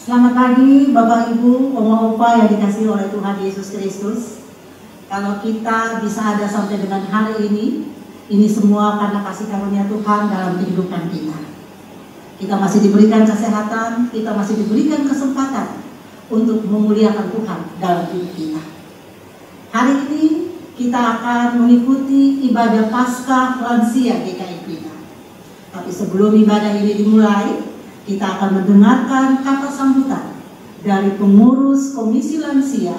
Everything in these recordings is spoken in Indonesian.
Selamat pagi Bapak Ibu, Oma Opa yang dikasihi oleh Tuhan Yesus Kristus. Kalau kita bisa ada sampai dengan hari ini semua karena kasih karunia Tuhan dalam kehidupan kita. Kita masih diberikan kesehatan, kita masih diberikan kesempatan untuk memuliakan Tuhan dalam hidup kita. Hari ini kita akan mengikuti ibadah Paskah lansia GKI kita. Tapi sebelum ibadah ini dimulai, kita akan mendengarkan kata sambutan dari pengurus Komisi Lansia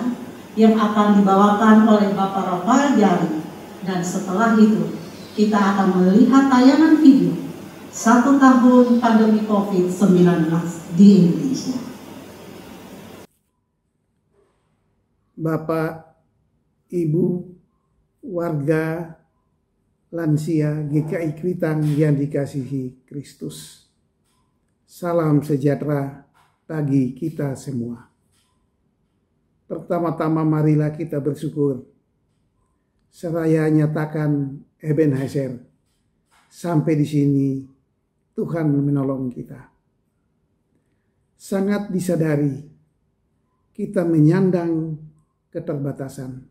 yang akan dibawakan oleh Bapak Rafael Jari. Dan setelah itu, kita akan melihat tayangan video 1 tahun pandemi COVID-19 di Indonesia. Bapak, Ibu, warga lansia GKI Kuitang yang dikasihi Kristus. Salam sejahtera bagi kita semua. Pertama-tama marilah kita bersyukur seraya nyatakan Ebenezer. Sampai di sini Tuhan menolong kita. Sangat disadari kita menyandang keterbatasan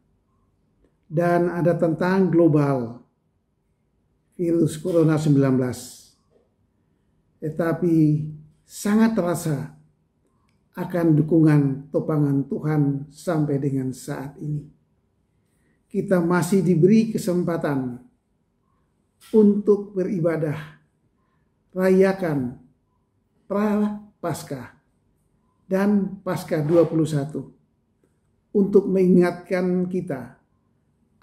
dan ada tentang global virus corona 19. Tetapi sangat terasa akan dukungan topangan Tuhan sampai dengan saat ini. Kita masih diberi kesempatan untuk beribadah, rayakan Prapaskah dan Paskah 21 untuk mengingatkan kita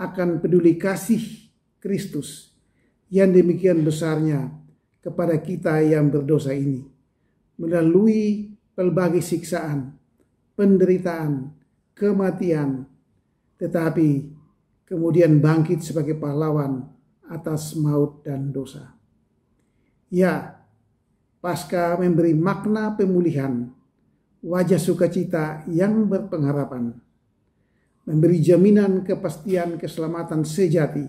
akan peduli kasih Kristus yang demikian besarnya kepada kita yang berdosa ini, melalui pelbagai siksaan, penderitaan, kematian, tetapi kemudian bangkit sebagai pahlawan atas maut dan dosa. Ya, Paskah memberi makna pemulihan, wajah sukacita yang berpengharapan, memberi jaminan kepastian keselamatan sejati,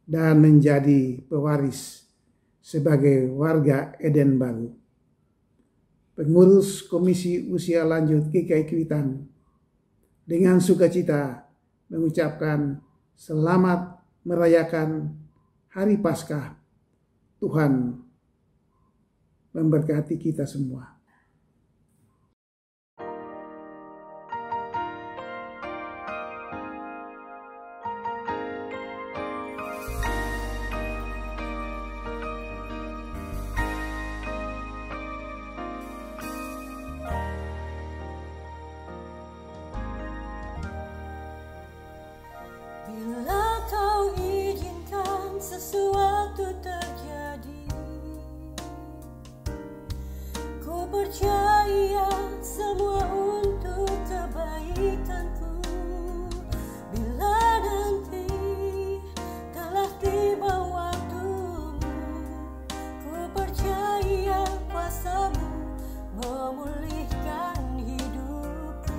dan menjadi pewaris sebagai warga Eden baru. Pengurus Komisi Usia Lanjut GKI Kuitang dengan sukacita mengucapkan selamat merayakan Hari Paskah. Tuhan memberkati kita semua. Bila kau izinkan sesuatu terjadi, ku percaya semua untuk kebaikanku. Bila nanti telah tiba waktumu, ku percaya kuasamu memulihkan hidupku.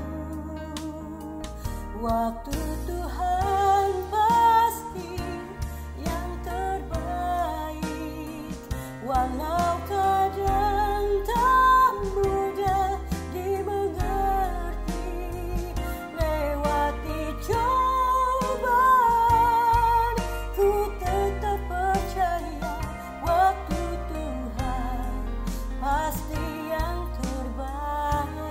Waktu Tuhan pasti yang terbaik, walau kadang tak mudah dimengerti. Lewati cobaan, ku tetap percaya waktu Tuhan pasti yang terbaik.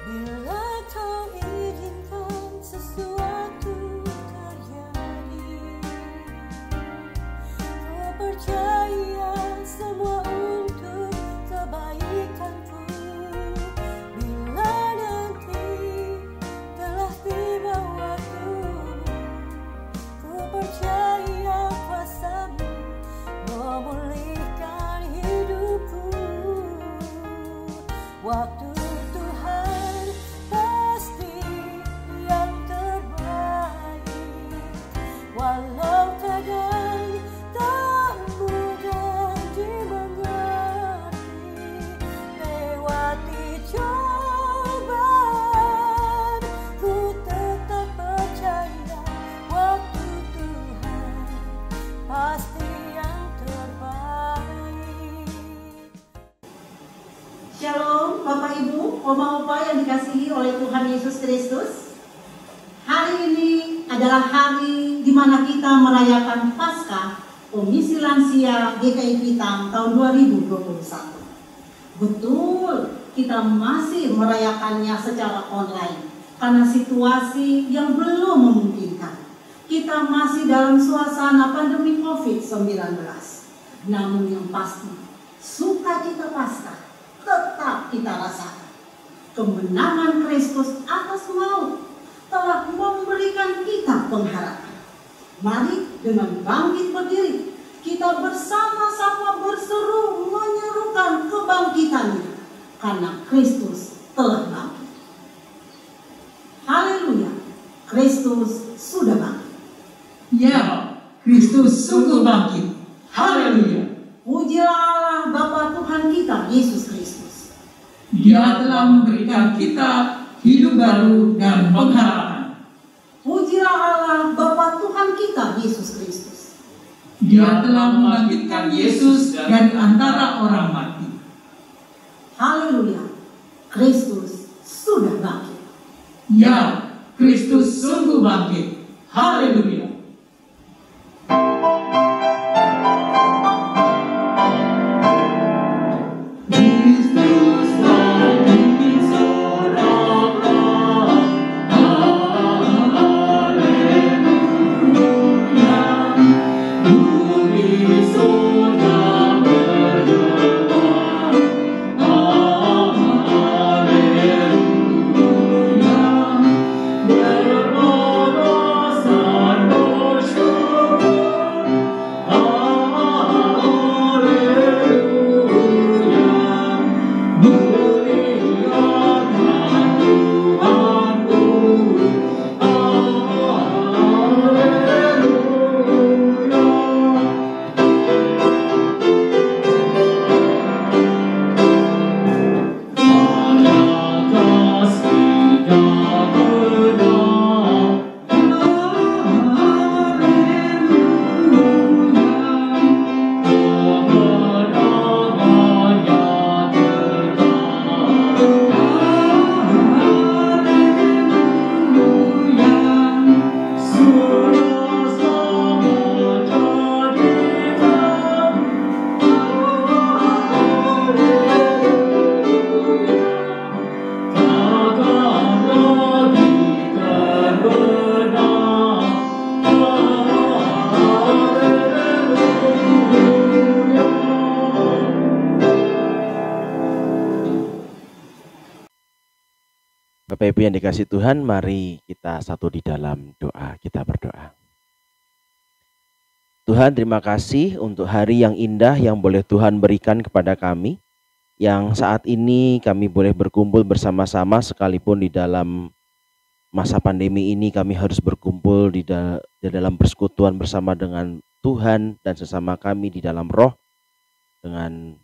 Bila kau izinkan sesuatu terjadi, ku percaya semua untuk kebaikanku. Bila nanti telah tiba waktumu, ku percaya kuasamu memulihkan hidupku. Waktu Tuhan pasti yang terbaik, walau kadang tak mudah dimengerti. Lewati Oma Opa yang dikasihi oleh Tuhan Yesus Kristus, hari ini adalah hari di mana kita merayakan Paskah Komisi Lansia GKI Kuitang tahun 2021. Betul, kita masih merayakannya secara online karena situasi yang belum memungkinkan. Kita masih dalam suasana pandemi COVID-19. Namun yang pasti, sukacita Paskah tetap kita rasakan. Kemenangan Kristus atas maut telah memberikan kita pengharapan. Mari dengan bangkit berdiri, kita bersama-sama berseru menyerukan kebangkitannya, karena Kristus telah bangkit. Haleluya, Kristus sudah bangkit. Ya, Kristus sungguh bangkit. Haleluya. Pujilah Allah Bapa Tuhan kita Yesus Kristus. Dia telah memberikan kita hidup baru dan pengharapan. Pujilah Allah Bapa Tuhan kita Yesus Kristus. Dia telah membangkitkan Yesus dari antara orang mati. Haleluya, Kristus sudah bangkit. Ya, Kristus sungguh bangkit. Haleluya. Bapak Ibu yang dikasihi Tuhan, mari kita satu di dalam doa. Kita berdoa. Tuhan, terima kasih untuk hari yang indah yang boleh Tuhan berikan kepada kami, yang saat ini kami boleh berkumpul bersama-sama sekalipun di dalam masa pandemi ini. Kami harus berkumpul di dalam persekutuan bersama dengan Tuhan dan sesama kami di dalam roh, dengan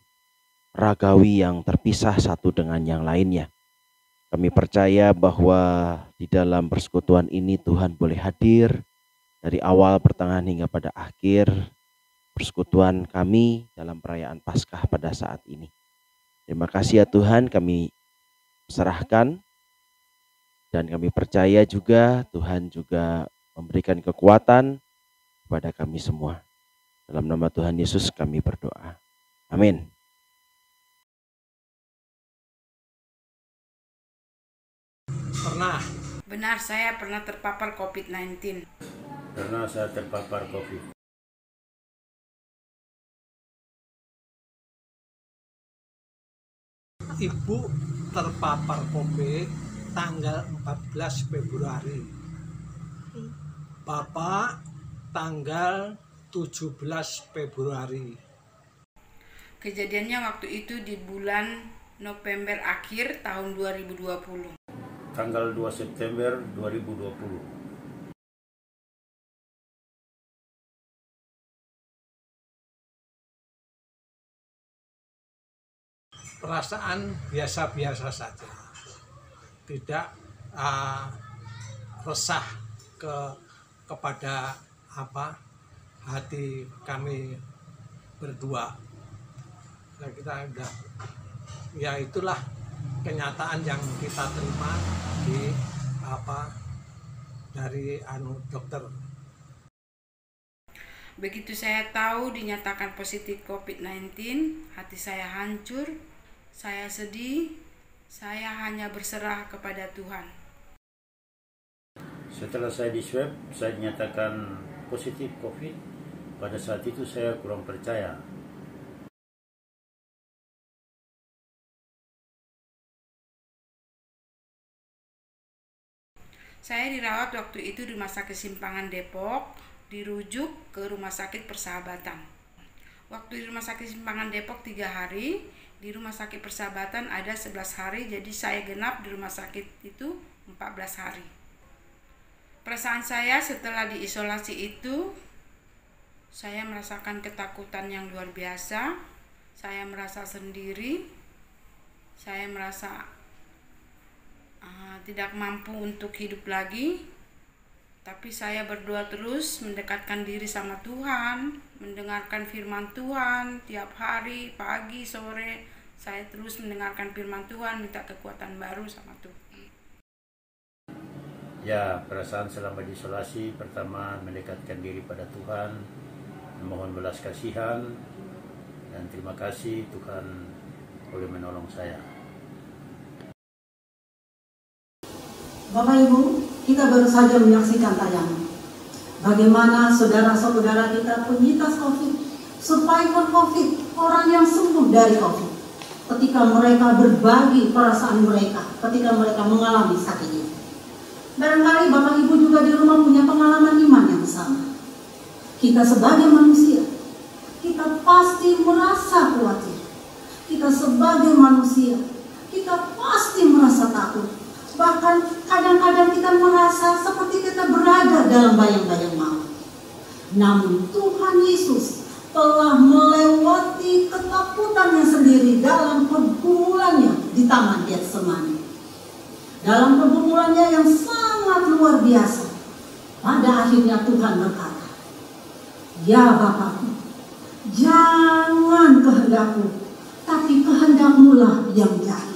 ragawi yang terpisah satu dengan yang lainnya. Kami percaya bahwa di dalam persekutuan ini Tuhan boleh hadir dari awal, pertengahan hingga pada akhir persekutuan kami dalam perayaan Paskah pada saat ini. Terima kasih ya Tuhan, kami serahkan dan kami percaya juga Tuhan juga memberikan kekuatan kepada kami semua. Dalam nama Tuhan Yesus kami berdoa. Amin. Pernah. Benar, saya pernah terpapar COVID-19. Karena saya terpapar COVID. Ibu terpapar COVID tanggal 14 Februari. Bapak tanggal 17 Februari. Kejadiannya waktu itu di bulan November akhir tahun 2020. Tanggal 2 September 2020. Perasaan biasa-biasa saja. Tidak resah kepada hati kami berdua. Nah, kita udah, ya itulah kenyataan yang kita terima di dari dokter. Begitu saya tahu dinyatakan positif COVID-19, hati saya hancur, saya sedih, saya hanya berserah kepada Tuhan. Setelah saya di swab, saya dinyatakan positif COVID. Pada saat itu saya kurang percaya. Saya dirawat waktu itu di Rumah Sakit Simpangan Depok, dirujuk ke Rumah Sakit Persahabatan. Waktu di Rumah Sakit Simpangan Depok 3 hari, di Rumah Sakit Persahabatan ada 11 hari, jadi saya genap di rumah sakit itu 14 hari. Perasaan saya setelah diisolasi itu, saya merasakan ketakutan yang luar biasa, saya merasa sendiri, saya merasa tidak mampu untuk hidup lagi. Tapi saya berdoa terus, mendekatkan diri sama Tuhan, mendengarkan firman Tuhan tiap hari, pagi, sore. Saya terus mendengarkan firman Tuhan, minta kekuatan baru sama Tuhan. Ya, perasaan selama di isolasi, pertama mendekatkan diri pada Tuhan, memohon belas kasihan, dan terima kasih Tuhan boleh menolong saya. Bapak Ibu, kita baru saja menyaksikan tayangan bagaimana saudara-saudara kita penyintas COVID, survivor COVID, orang yang sembuh dari COVID, ketika mereka berbagi perasaan mereka, ketika mereka mengalami sakit ini. Barangkali Bapak Ibu juga di rumah punya pengalaman iman yang sama. Kita sebagai manusia, kita pasti merasa khawatir. Kita sebagai manusia, kita pasti merasa takut. Bahkan kadang-kadang kita merasa seperti kita berada dalam bayang-bayang maut. Namun Tuhan Yesus telah melewati ketakutannya sendiri dalam pergumulannya di Taman Getsemani. Dalam pergumulannya yang sangat luar biasa, pada akhirnya Tuhan berkata, "Ya Bapakku, jangan kehendakku, tapi kehendak-Mu yang jadi."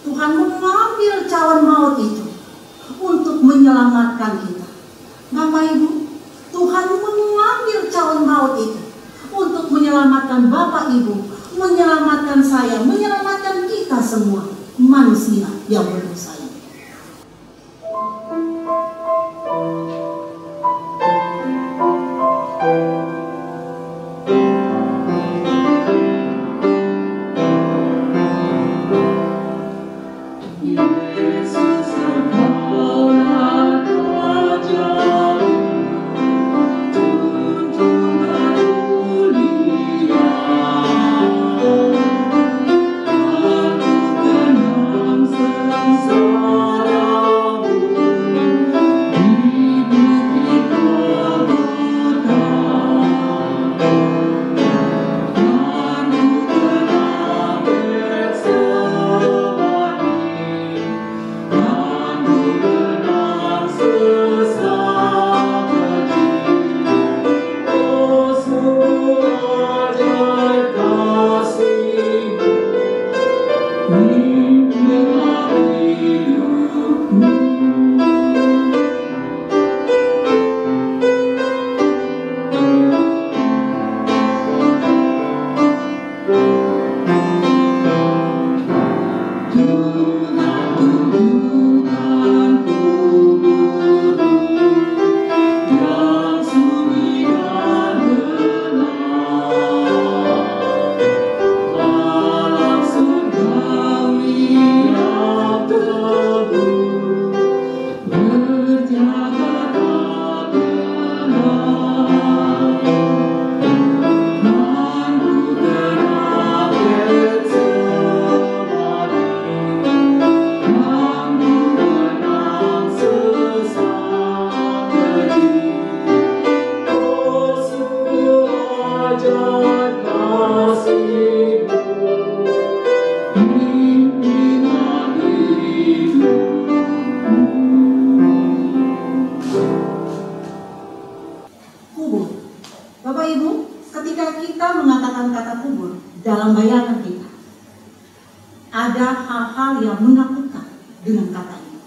Tuhan mengambil cawan maut itu untuk menyelamatkan kita. Bapak Ibu, Tuhan mengambil cawan maut itu untuk menyelamatkan Bapak Ibu, menyelamatkan saya, menyelamatkan kita semua manusia yang berdosa ini. ada hal-hal yang menakutkan dengan kata ini.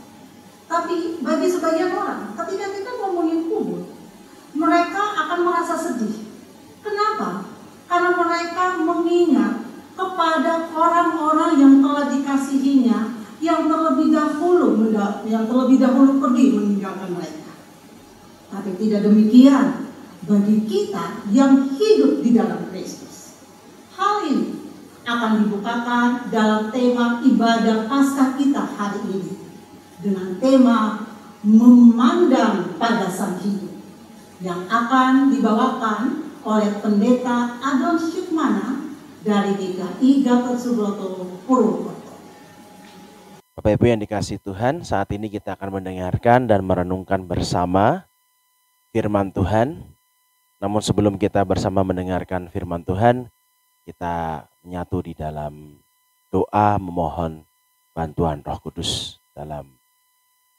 Tapi bagi sebagian orang, ketika kita ngomongin kubur, mereka akan merasa sedih. Kenapa? Karena mereka mengingat kepada orang-orang yang telah dikasihinya, yang terlebih dahulu pergi meninggalkan mereka. Tapi tidak demikian bagi kita yang hidup di dalam Kristus. Hal ini akan dibukakan dalam tema ibadah Paskah kita hari ini dengan tema memandang pada Sang Hidup yang akan dibawakan oleh Pendeta Adon Syukmana dari GKI Gatot Subroto Purwokerto. Bapak Ibu yang dikasihi Tuhan, saat ini kita akan mendengarkan dan merenungkan bersama firman Tuhan. Namun sebelum kita bersama mendengarkan firman Tuhan, kita menyatu di dalam doa memohon bantuan Roh Kudus dalam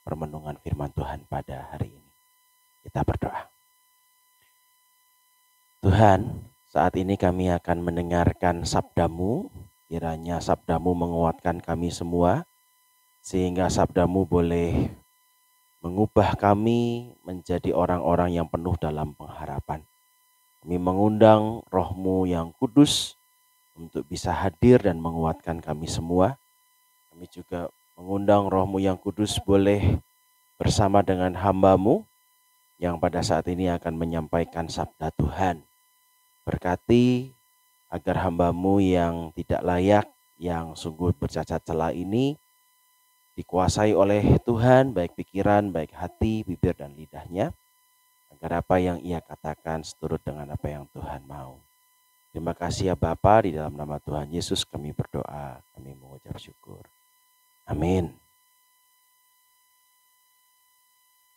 permenungan firman Tuhan pada hari ini. Kita berdoa. Tuhan, saat ini kami akan mendengarkan sabda-Mu, kiranya sabda-Mu menguatkan kami semua, sehingga sabda-Mu boleh mengubah kami menjadi orang-orang yang penuh dalam pengharapan. Kami mengundang Roh-Mu yang kudus untuk bisa hadir dan menguatkan kami semua. Kami juga mengundang Roh-Mu yang kudus boleh bersama dengan hamba-Mu yang pada saat ini akan menyampaikan sabda Tuhan. Berkati agar hamba-Mu yang tidak layak, yang sungguh bercacat celah ini dikuasai oleh Tuhan, baik pikiran, baik hati, bibir dan lidahnya, agar apa yang ia katakan seturut dengan apa yang Tuhan mau. Terima kasih ya Bapa, di dalam nama Tuhan Yesus kami berdoa, kami mengucap syukur. Amin.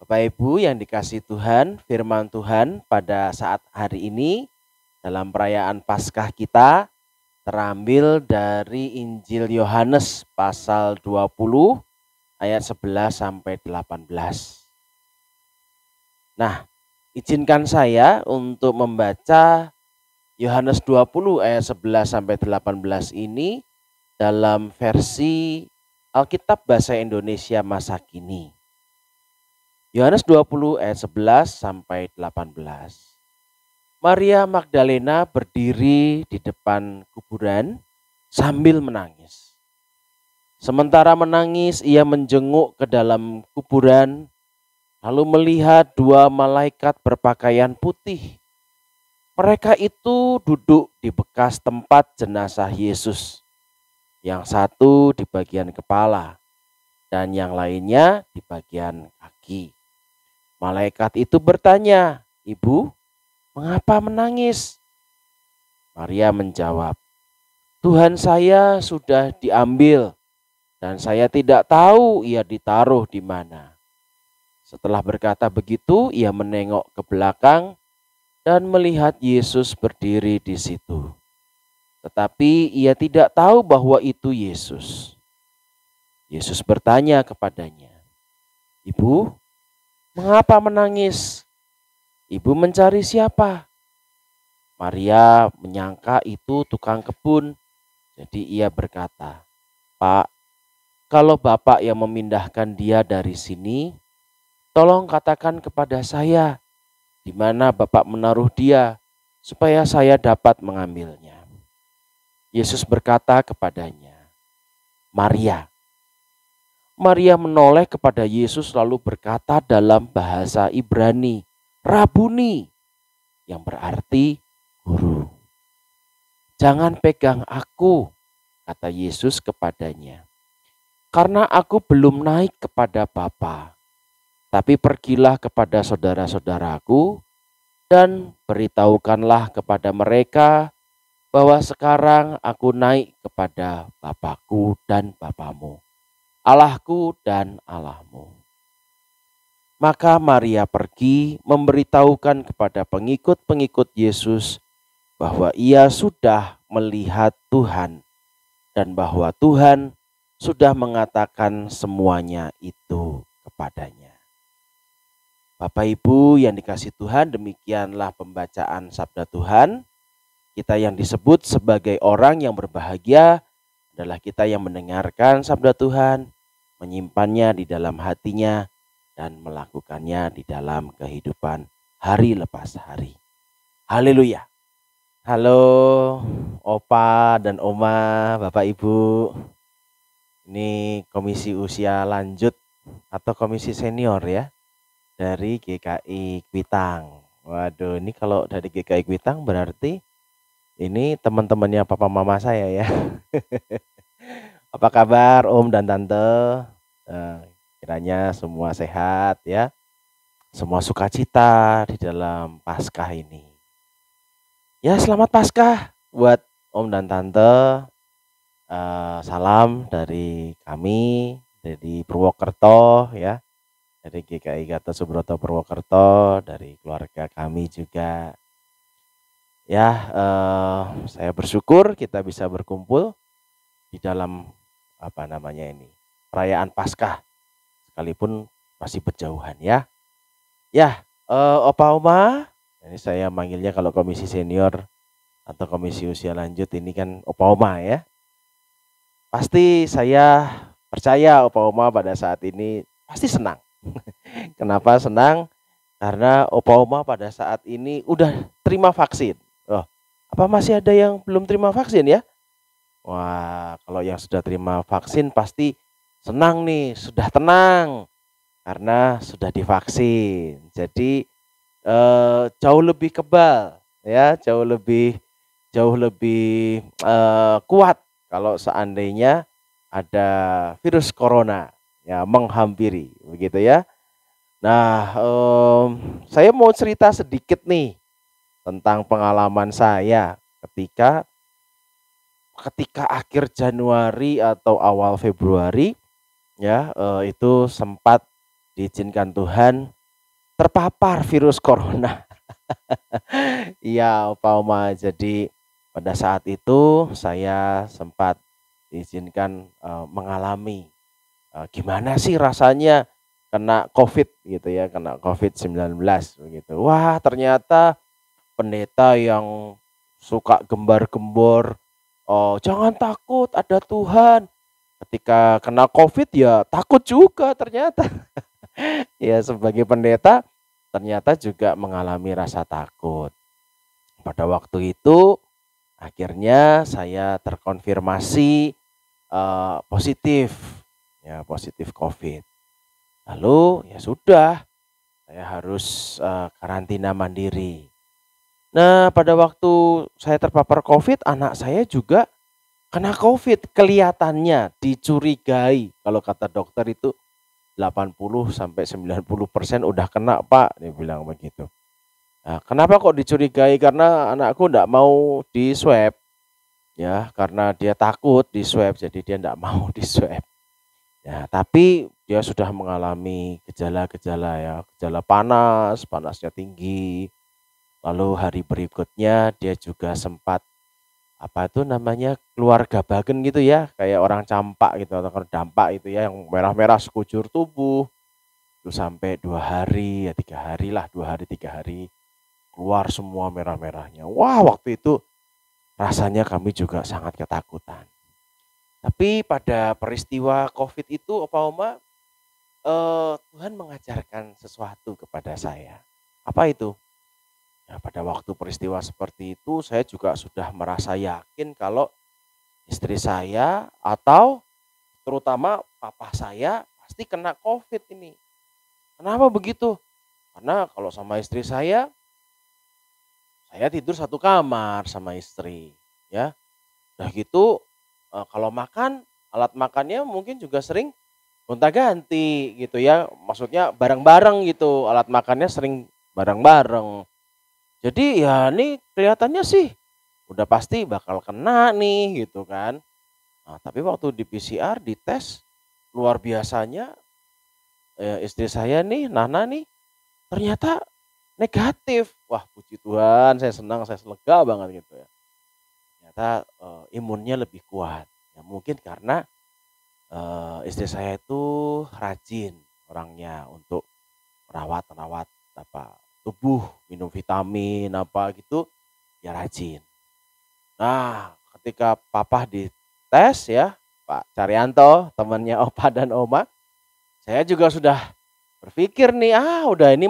Bapak Ibu yang dikasihi Tuhan, firman Tuhan pada saat hari ini dalam perayaan Paskah kita terambil dari Injil Yohanes pasal 20 ayat 11 sampai 18. Nah, izinkan saya untuk membaca Yohanes 20 ayat 11 sampai 18 ini dalam versi Alkitab Bahasa Indonesia masa kini. Yohanes 20 ayat 11 sampai 18. Maria Magdalena berdiri di depan kuburan sambil menangis. Sementara menangis, ia menjenguk ke dalam kuburan, lalu melihat dua malaikat berpakaian putih. Mereka itu duduk di bekas tempat jenazah Yesus. Yang satu di bagian kepala dan yang lainnya di bagian kaki. Malaikat itu bertanya, "Ibu, mengapa menangis?" Maria menjawab, "Tuhan saya sudah diambil dan saya tidak tahu ia ditaruh di mana." Setelah berkata begitu, ia menengok ke belakang dan melihat Yesus berdiri di situ. Tetapi ia tidak tahu bahwa itu Yesus. Yesus bertanya kepadanya, "Ibu, mengapa menangis? Ibu mencari siapa?" Maria menyangka itu tukang kebun. Jadi ia berkata, "Pak, kalau Bapak yang memindahkan dia dari sini, tolong katakan kepada saya di mana Bapak menaruh dia, supaya saya dapat mengambilnya." Yesus berkata kepadanya, "Maria." Maria menoleh kepada Yesus lalu berkata dalam bahasa Ibrani, "Rabuni," yang berarti guru. "Jangan pegang aku," kata Yesus kepadanya, "karena aku belum naik kepada Bapa. Tapi pergilah kepada saudara-saudaraku dan beritahukanlah kepada mereka bahwa sekarang aku naik kepada Bapakku dan Bapamu, Allahku dan Allahmu." Maka Maria pergi memberitahukan kepada pengikut-pengikut Yesus bahwa ia sudah melihat Tuhan dan bahwa Tuhan sudah mengatakan semuanya itu kepadanya. Bapak Ibu yang dikasihi Tuhan, demikianlah pembacaan sabda Tuhan. Kita yang disebut sebagai orang yang berbahagia adalah kita yang mendengarkan sabda Tuhan, menyimpannya di dalam hatinya, dan melakukannya di dalam kehidupan hari lepas hari. Haleluya. Halo Opa dan Oma, Bapak Ibu. Ini komisi usia lanjut atau komisi senior ya, dari GKI Kuitang. Waduh, ini kalau dari GKI Kuitang berarti ini teman-temannya papa mama saya ya. Apa kabar Om dan Tante? Kiranya semua sehat ya. Semua sukacita di dalam Paskah ini. Ya, selamat Paskah buat Om dan Tante. Salam dari kami, dari Purwokerto ya. Dari GKI Gatot Subroto Purwokerto, dari keluarga kami juga. Ya, saya bersyukur kita bisa berkumpul di dalam perayaan Paskah, sekalipun masih berjauhan ya. Ya, Opa Oma, ini saya manggilnya kalau komisi senior atau komisi usia lanjut ini kan Opa Oma ya. Pasti saya percaya Opa Oma pada saat ini pasti senang. Kenapa senang? Karena Opa Oma pada saat ini udah terima vaksin. Oh, apa masih ada yang belum terima vaksin ya? Wah, kalau yang sudah terima vaksin pasti senang nih, sudah tenang karena sudah divaksin. Jadi jauh lebih kebal ya, jauh lebih kuat kalau seandainya ada virus corona ya menghampiri, begitu ya. Nah, saya mau cerita sedikit nih tentang pengalaman saya ketika akhir Januari atau awal Februari ya, itu sempat diizinkan Tuhan terpapar virus corona. Iya, Opa Oma. Jadi pada saat itu saya sempat diizinkan mengalami gimana sih rasanya kena COVID gitu ya, kena COVID-19 begitu. Wah, ternyata pendeta yang suka gembar-gembor, oh jangan takut ada Tuhan. Ketika kena COVID ya takut juga ternyata. Ya, sebagai pendeta ternyata juga mengalami rasa takut. Pada waktu itu akhirnya saya terkonfirmasi positif ya, positif COVID. Lalu ya sudah, saya harus karantina mandiri. Nah, pada waktu saya terpapar COVID, anak saya juga kena COVID. Kelihatannya dicurigai, kalau kata dokter itu 80-90% udah kena Pak, dia bilang begitu. Nah, kenapa kok dicurigai? Karena anakku enggak mau di swab. Ya, karena dia takut di swab, jadi dia enggak mau di swab. Ya, tapi dia sudah mengalami gejala-gejala ya, gejala panas, panasnya tinggi. Lalu hari berikutnya dia juga sempat keluar gabagen gitu ya, kayak orang campak gitu atau dampak itu ya, yang merah-merah sekujur tubuh. Itu sampai 2 hari ya 3 hari lah, 2 hari 3 hari keluar semua merah-merahnya. Wah, waktu itu rasanya kami juga sangat ketakutan. Tapi pada peristiwa COVID itu Opa Oma, Tuhan mengajarkan sesuatu kepada saya. Apa itu? Ya, pada waktu peristiwa seperti itu saya juga sudah merasa yakin kalau istri saya atau terutama papa saya pasti kena COVID ini. Kenapa begitu? Karena kalau sama istri saya tidur satu kamar sama istri ya. Udah gitu kalau makan, alat makannya mungkin juga sering gonta-ganti gitu ya. Maksudnya bareng-bareng gitu, alat makannya sering bareng-bareng. Jadi ya ini kelihatannya sih udah pasti bakal kena nih gitu kan. Nah, tapi waktu di PCR, di tes, luar biasanya istri saya nih, Nana nih, ternyata negatif. Wah, puji Tuhan, saya senang, saya lega banget gitu ya. Ternyata imunnya lebih kuat. Ya, mungkin karena istri saya itu rajin orangnya untuk merawat tubuh, minum vitamin apa gitu, ya rajin. Nah, ketika papa tes ya, Pak Caryanto, temannya Opa dan Oma. Saya juga sudah berpikir nih, udah ini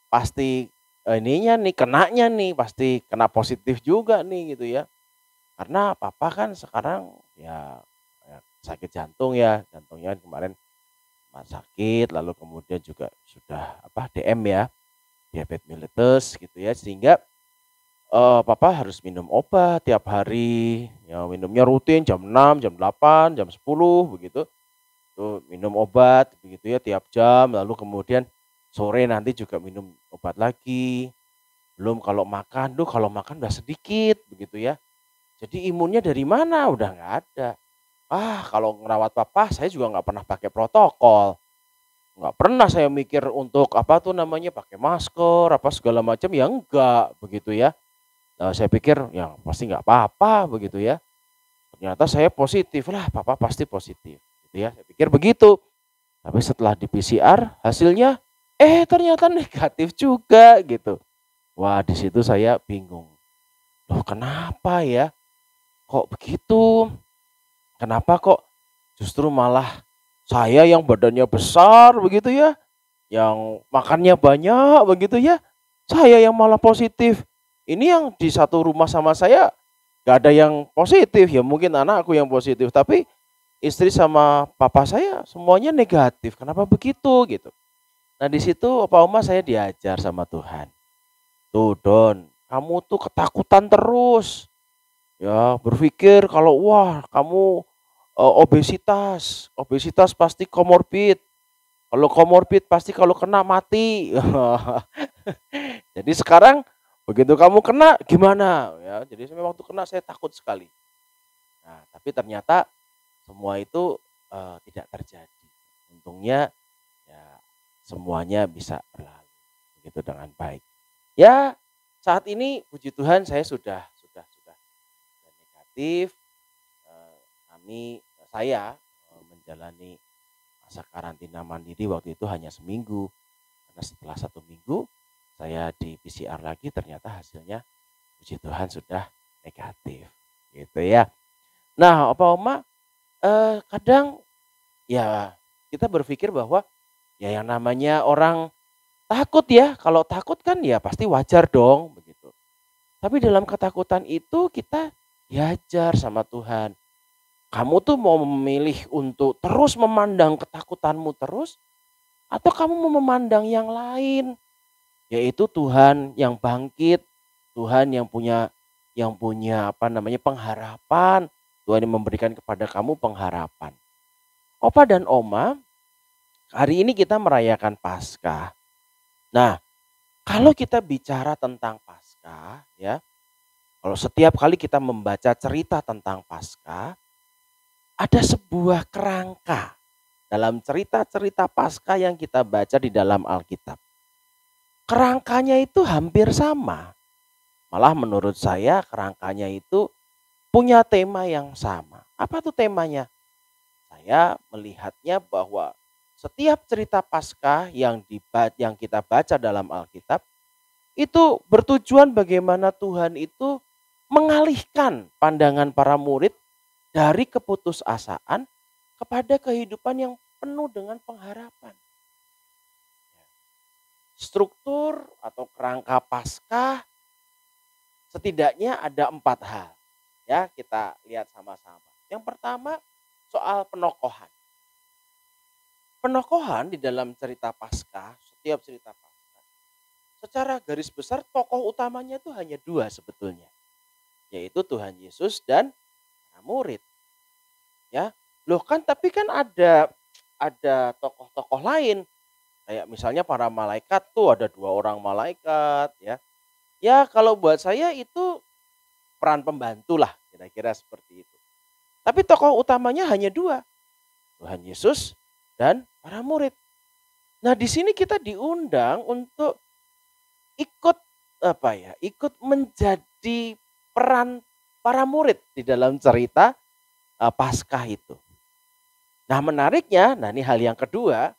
pasti ininya nih, kenanya nih, pasti kena positif juga nih gitu ya. Karena papa kan sekarang ya sakit jantung ya, jantungnya kemarin sakit, lalu kemudian juga sudah DM ya, diabetes mellitus gitu ya, sehingga papa harus minum obat tiap hari, ya minumnya rutin jam 6, jam 8, jam 10 begitu. Tuh minum obat begitu ya tiap jam, lalu kemudian sore nanti juga minum obat lagi. Belum kalau makan udah sedikit begitu ya. Jadi imunnya dari mana? Udah nggak ada. Kalau ngerawat papa saya juga nggak pernah pakai protokol. Nggak pernah saya mikir untuk pakai masker, segala macam, ya enggak begitu ya. Saya pikir ya pasti nggak apa-apa begitu ya. Ternyata saya positif lah, papa pasti positif gitu ya. Saya pikir begitu. Tapi setelah di PCR hasilnya ternyata negatif juga gitu. Wah, di situ saya bingung. Loh, kenapa ya? Kok begitu? Kenapa kok justru malah saya yang badannya besar begitu ya, yang makannya banyak begitu ya, saya yang malah positif. Ini yang di satu rumah sama saya gak ada yang positif, ya mungkin anakku yang positif, tapi istri sama papa saya semuanya negatif. Kenapa begitu gitu? Nah di situ Opa Oma saya diajar sama Tuhan. Tuh Don, kamu tuh ketakutan terus. Ya berpikir kalau kamu obesitas pasti komorbid. Kalau komorbid pasti kalau kena mati. Jadi sekarang begitu kamu kena gimana? Ya, jadi waktu kena saya takut sekali. Nah, tapi ternyata semua itu tidak terjadi. Untungnya ya semuanya bisa berlalu begitu dengan baik. Ya, saat ini puji Tuhan saya sudah negatif. Saya menjalani masa karantina mandiri waktu itu hanya seminggu. Karena setelah 1 minggu saya di PCR lagi, ternyata hasilnya puji Tuhan sudah negatif. Gitu ya. Nah, Opa Oma kadang ya kita berpikir bahwa ya yang namanya orang takut ya, kalau takut kan ya pasti wajar dong begitu. Tapi dalam ketakutan itu kita diajar sama Tuhan. Kamu tuh mau memilih untuk terus memandang ketakutanmu terus, atau kamu mau memandang yang lain, yaitu Tuhan yang bangkit, Tuhan yang punya pengharapan, Tuhan yang memberikan kepada kamu pengharapan. Opa dan Oma, hari ini kita merayakan Paskah. Nah, kalau kita bicara tentang Paskah, ya, kalau setiap kali kita membaca cerita tentang Paskah, ada sebuah kerangka dalam cerita-cerita Paskah yang kita baca di dalam Alkitab. Kerangkanya itu hampir sama. Malah menurut saya kerangkanya itu punya tema yang sama. Apa tuh temanya? Saya melihatnya bahwa setiap cerita Paskah yang kita baca dalam Alkitab itu bertujuan bagaimana Tuhan itu mengalihkan pandangan para murid dari keputusasaan kepada kehidupan yang penuh dengan pengharapan. Struktur atau kerangka Paskah setidaknya ada 4 hal. Ya, kita lihat sama-sama. Yang pertama soal penokohan. Penokohan di dalam cerita Paskah, setiap cerita Paskah, secara garis besar tokoh utamanya itu hanya 2 sebetulnya. Yaitu Tuhan Yesus dan murid. Ya. Loh kan tapi kan ada tokoh-tokoh lain. Kayak misalnya para malaikat tuh ada 2 orang malaikat ya. Ya kalau buat saya itu peran pembantu lah, kira-kira seperti itu. Tapi tokoh utamanya hanya 2. Tuhan Yesus dan para murid. Nah, di sini kita diundang untuk ikut menjadi peran para murid di dalam cerita Paskah itu. Nah menariknya, ini hal yang kedua,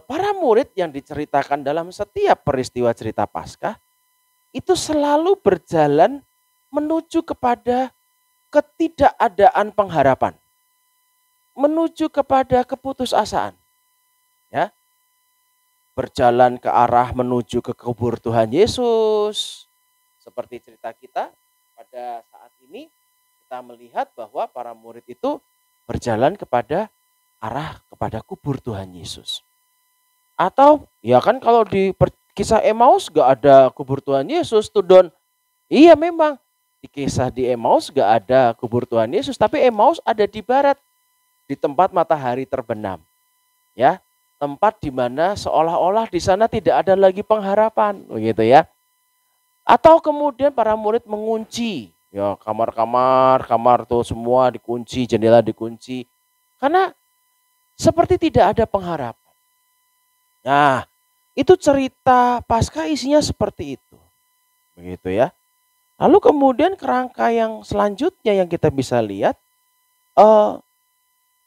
para murid yang diceritakan dalam setiap peristiwa cerita Paskah itu selalu berjalan menuju kepada ketidakadaan pengharapan menuju kepada keputusasaan. Ya. Berjalan ke arah menuju ke kubur Tuhan Yesus. Seperti cerita kita pada saat ini, kita melihat bahwa para murid itu berjalan kepada arah kepada kubur Tuhan Yesus. Atau ya kan kalau di kisah Emmaus gak ada kubur Tuhan Yesus tuh Don. Iya memang di kisah di Emmaus gak ada kubur Tuhan Yesus, tapi Emmaus ada di barat, di tempat matahari terbenam. Ya, tempat di mana seolah-olah di sana tidak ada lagi pengharapan, begitu ya. Atau kemudian para murid mengunci, ya kamar tuh semua dikunci, jendela dikunci, karena seperti tidak ada pengharapan. Nah, itu cerita Paskah isinya seperti itu. Begitu ya. Lalu kemudian kerangka yang selanjutnya yang kita bisa lihat,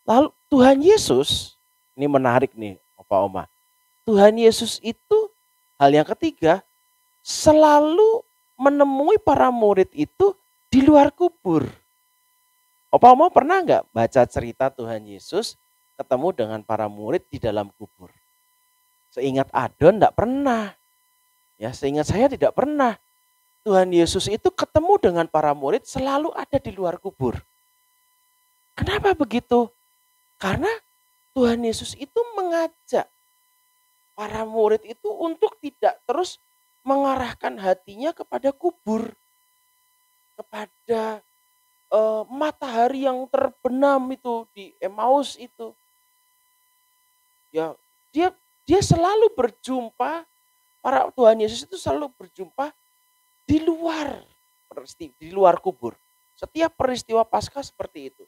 lalu Tuhan Yesus, ini menarik nih Opa Oma. Tuhan Yesus itu hal yang ketiga, selalu menemui para murid itu di luar kubur. Opa Oma pernah nggak baca cerita Tuhan Yesus ketemu dengan para murid di dalam kubur? Seingat Adon enggak pernah. Ya, seingat saya tidak pernah. Tuhan Yesus itu ketemu dengan para murid selalu ada di luar kubur. Kenapa begitu? Karena Tuhan Yesus itu mengajak para murid itu untuk tidak terus mengarahkan hatinya kepada kubur. Kepada matahari yang terbenam itu di Emmaus itu. Ya, dia selalu berjumpa, para Tuhan Yesus itu selalu berjumpa di luar kubur. Setiap peristiwa Paskah seperti itu.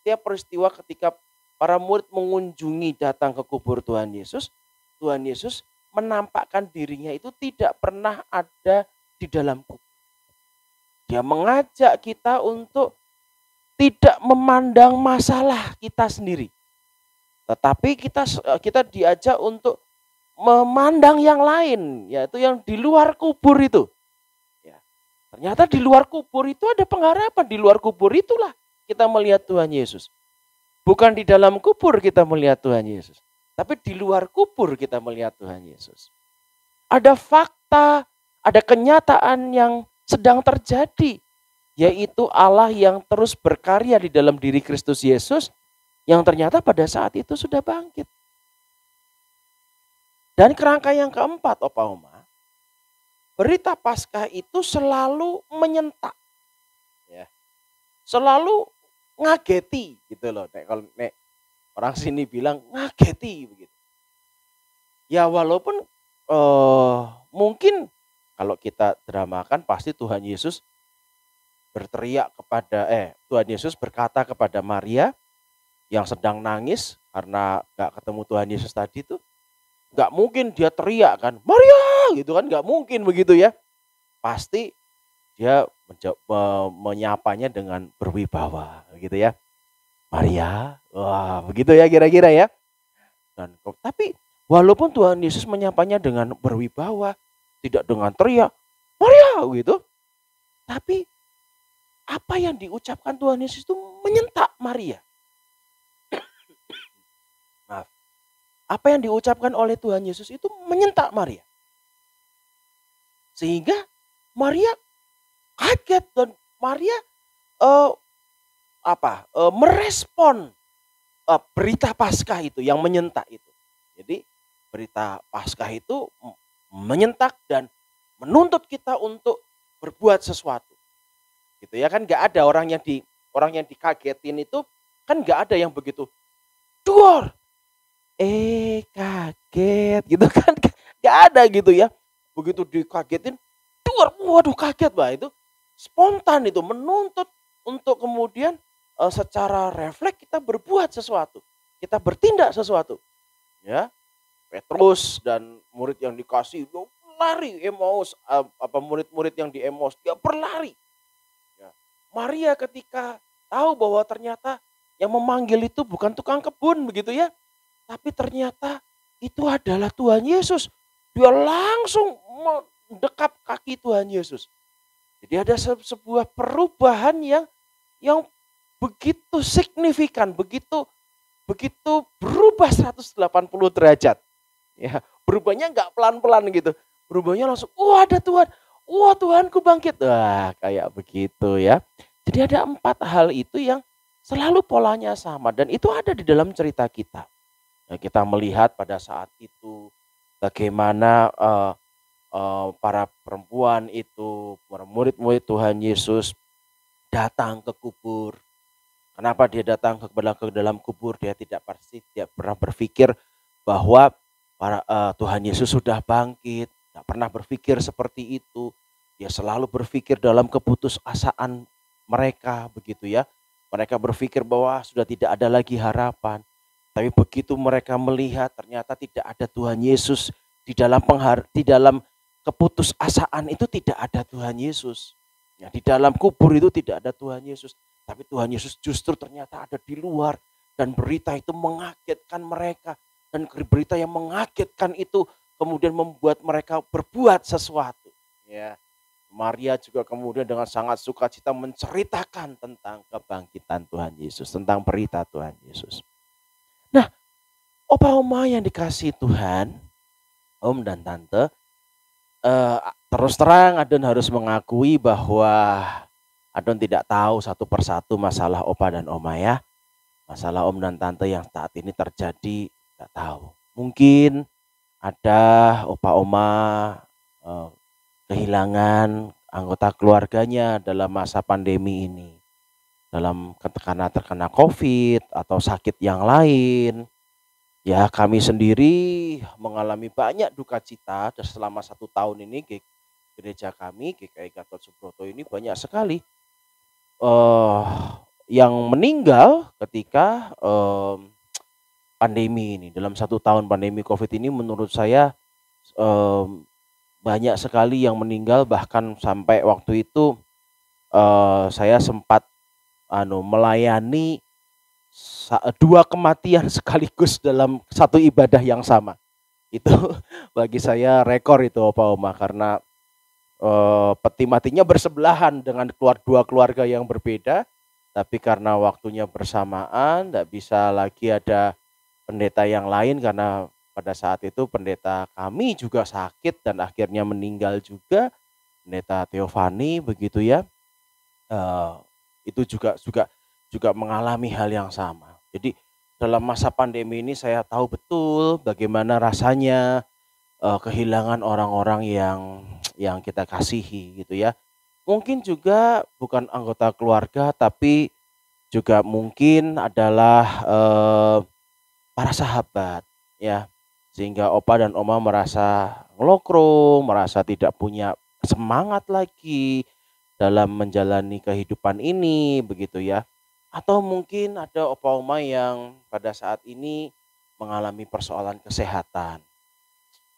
Setiap peristiwa ketika para murid mengunjungi datang ke kubur Tuhan Yesus menampakkan dirinya itu tidak pernah ada di dalam kubur. Dia mengajak kita untuk tidak memandang masalah kita sendiri. Tetapi kita diajak untuk memandang yang lain, yaitu yang di luar kubur itu. Ya. Ternyata di luar kubur itu ada pengharapan. Di luar kubur itulah kita melihat Tuhan Yesus. Bukan di dalam kubur kita melihat Tuhan Yesus. Tapi di luar kubur kita melihat Tuhan Yesus. Ada fakta, ada kenyataan yang sedang terjadi. Yaitu Allah yang terus berkarya di dalam diri Kristus Yesus. Yang ternyata pada saat itu sudah bangkit. Dan kerangka yang keempat, Opa Oma, berita Paskah itu selalu menyentak, ya, selalu ngageti, gitu loh. Kalau orang sini bilang ngageti, begitu. Ya walaupun mungkin kalau kita dramakan pasti Tuhan Yesus Tuhan Yesus berkata kepada Maria yang sedang nangis karena gak ketemu Tuhan Yesus tadi tuh, gak mungkin dia teriak kan, Maria gitu kan, gak mungkin begitu ya. Pasti dia menyapanya dengan berwibawa gitu ya. Maria, wah begitu ya kira-kira ya. Tapi walaupun Tuhan Yesus menyapanya dengan berwibawa, tidak dengan teriak, Maria gitu. Tapi apa yang diucapkan Tuhan Yesus itu menyentak Maria. Apa yang diucapkan oleh Tuhan Yesus itu menyentak Maria. Sehingga Maria kaget dan Maria merespon berita Paskah itu yang menyentak itu. Jadi berita Paskah itu menyentak dan menuntut kita untuk berbuat sesuatu. Gitu ya kan, nggak ada orang yang dikagetin itu kan nggak ada yang begitu. Duar. Kaget gitu kan, gak ada gitu ya. Begitu dikagetin, waduh kaget bah, itu spontan itu menuntut untuk kemudian secara refleks kita berbuat sesuatu, kita bertindak sesuatu. Ya, Petrus dan murid yang dikasih lari Emmaus, murid-murid yang di Emmaus dia berlari. Ya. Maria ketika tahu bahwa ternyata yang memanggil itu bukan tukang kebun begitu ya. Tapi ternyata itu adalah Tuhan Yesus. Dia langsung mendekap kaki Tuhan Yesus. Jadi ada sebuah perubahan yang yang begitu signifikan, begitu berubah 180 derajat. Ya, berubahnya nggak pelan-pelan gitu. Berubahnya langsung, wah ada Tuhan, wah Tuhanku bangkit. Wah, kayak begitu ya. Jadi ada 4 hal itu yang selalu polanya sama dan itu ada di dalam cerita kita. Ya, kita melihat pada saat itu bagaimana para perempuan itu, para murid-murid Tuhan Yesus datang ke kubur. Kenapa dia datang ke dalam kubur? Dia tidak pernah berpikir bahwa Tuhan Yesus sudah bangkit. Tidak pernah berpikir seperti itu. Dia selalu berpikir dalam keputusasaan mereka, begitu ya. Mereka berpikir bahwa sudah tidak ada lagi harapan. Tapi begitu mereka melihat ternyata tidak ada Tuhan Yesus di dalam keputusasaan itu tidak ada Tuhan Yesus. Ya, di dalam kubur itu tidak ada Tuhan Yesus. Tapi Tuhan Yesus justru ternyata ada di luar. Dan berita itu mengagetkan mereka. Dan berita yang mengagetkan itu kemudian membuat mereka berbuat sesuatu. Ya, Maria juga kemudian dengan sangat sukacita menceritakan tentang kebangkitan Tuhan Yesus. Tentang berita Tuhan Yesus. Nah, opa-oma yang dikasihi Tuhan, om dan tante, terus terang Adon harus mengakui bahwa Adon tidak tahu satu persatu masalah opa dan oma ya. Masalah om dan tante yang saat ini terjadi tidak tahu. Mungkin ada opa oma kehilangan anggota keluarganya dalam masa pandemi ini. Dalam terkena COVID atau sakit yang lain. Ya, kami sendiri mengalami banyak duka cita dan selama 1 tahun ini gereja kami GKI Gatot Subroto ini banyak sekali yang meninggal ketika pandemi ini. Dalam 1 tahun pandemi COVID ini menurut saya banyak sekali yang meninggal, bahkan sampai waktu itu saya sempat melayani 2 kematian sekaligus dalam 1 ibadah yang sama. Itu bagi saya rekor itu Opa Oma, karena peti matinya bersebelahan dengan 2 keluarga yang berbeda, tapi karena waktunya bersamaan tidak bisa lagi ada pendeta yang lain karena pada saat itu pendeta kami juga sakit dan akhirnya meninggal juga, pendeta Theophani begitu ya. Itu juga mengalami hal yang sama. Jadi dalam masa pandemi ini saya tahu betul bagaimana rasanya kehilangan orang-orang yang kita kasihi gitu ya. Mungkin juga bukan anggota keluarga tapi juga mungkin adalah para sahabat ya. Sehingga opa dan oma merasa ngelokro, merasa tidak punya semangat lagi dalam menjalani kehidupan ini begitu ya. Atau mungkin ada opa oma yang pada saat ini mengalami persoalan kesehatan.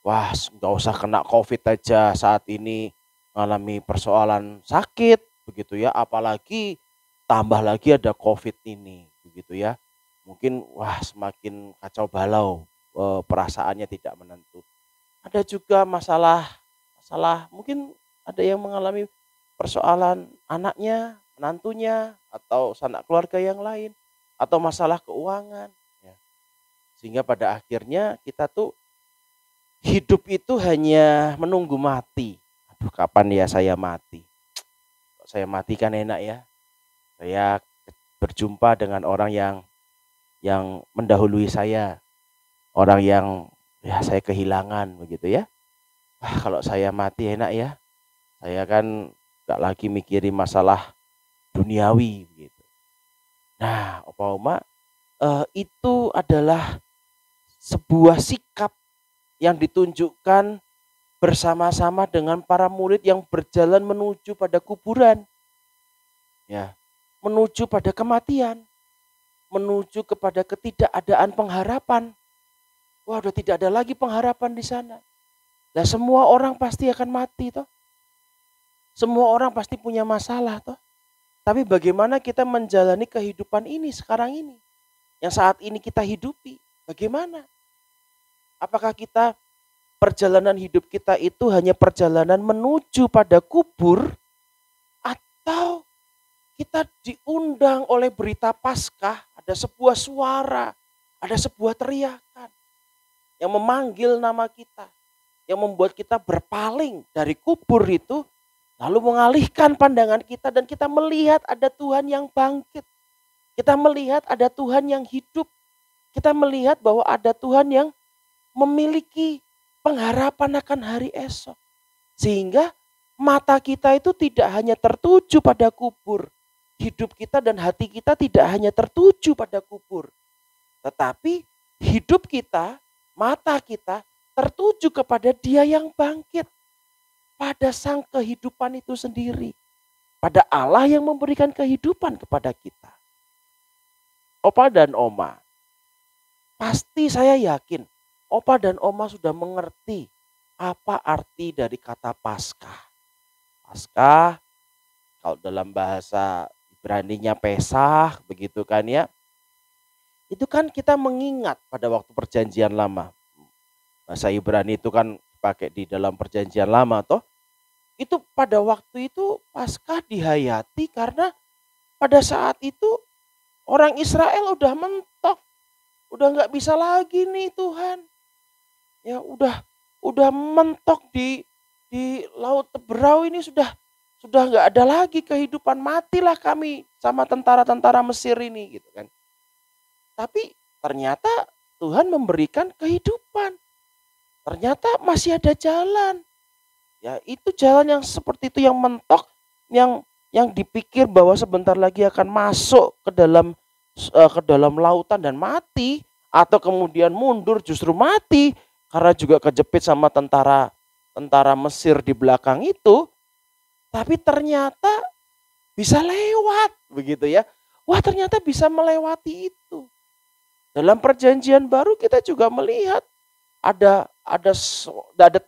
Wah, nggak usah kena COVID aja saat ini mengalami persoalan sakit begitu ya, apalagi tambah lagi ada COVID ini begitu ya. Mungkin wah semakin kacau balau, perasaannya tidak menentu. Ada juga masalah mungkin ada yang mengalami persoalan anaknya, menantunya, atau sanak keluarga yang lain, atau masalah keuangan. Ya. Sehingga pada akhirnya kita tuh hidup itu hanya menunggu mati. Aduh, kapan ya saya mati? Kalau saya mati kan enak ya. Saya berjumpa dengan orang yang mendahului saya. Orang yang ya saya kehilangan begitu ya. Wah, kalau saya mati enak ya. Saya kan gak lagi mikirin masalah duniawi begitu. Nah, opa oma, itu adalah sebuah sikap yang ditunjukkan bersama-sama dengan para murid yang berjalan menuju pada kuburan. Ya, menuju pada kematian, menuju kepada ketidakadaan pengharapan. Wah, udah tidak ada lagi pengharapan di sana. Nah, semua orang pasti akan mati toh. Semua orang pasti punya masalah toh. Tapi bagaimana kita menjalani kehidupan ini sekarang ini? Yang saat ini kita hidupi, bagaimana? Apakah kita perjalanan hidup kita itu hanya perjalanan menuju pada kubur, atau kita diundang oleh berita Paskah, ada sebuah suara, ada sebuah teriakan yang memanggil nama kita, yang membuat kita berpaling dari kubur itu, lalu mengalihkan pandangan kita dan kita melihat ada Tuhan yang bangkit. Kita melihat ada Tuhan yang hidup. Kita melihat bahwa ada Tuhan yang memiliki pengharapan akan hari esok. Sehingga mata kita itu tidak hanya tertuju pada kubur. Hidup kita dan hati kita tidak hanya tertuju pada kubur. Tetapi hidup kita, mata kita tertuju kepada Dia yang bangkit. Pada sang kehidupan itu sendiri. Pada Allah yang memberikan kehidupan kepada kita. Opa dan Oma, pasti saya yakin Opa dan Oma sudah mengerti apa arti dari kata Paskah. Paskah, kalau dalam bahasa Ibraninya Pesah, begitu kan ya. Itu kan kita mengingat pada waktu perjanjian lama. Bahasa Ibrani itu kan pakai di dalam perjanjian lama toh. Itu pada waktu itu Paskah dihayati karena pada saat itu orang Israel udah mentok. Udah nggak bisa lagi nih Tuhan. Ya udah mentok di Laut Teberau ini sudah nggak ada lagi kehidupan, matilah kami sama tentara-tentara Mesir ini gitu kan. Tapi ternyata Tuhan memberikan kehidupan. Ternyata masih ada jalan. Ya, itu jalan yang seperti itu yang mentok, yang dipikir bahwa sebentar lagi akan masuk ke dalam lautan dan mati, atau kemudian mundur justru mati karena juga kejepit sama tentara Mesir di belakang itu. Tapi ternyata bisa lewat begitu ya. Wah, ternyata bisa melewati itu. Dalam perjanjian baru kita juga melihat ada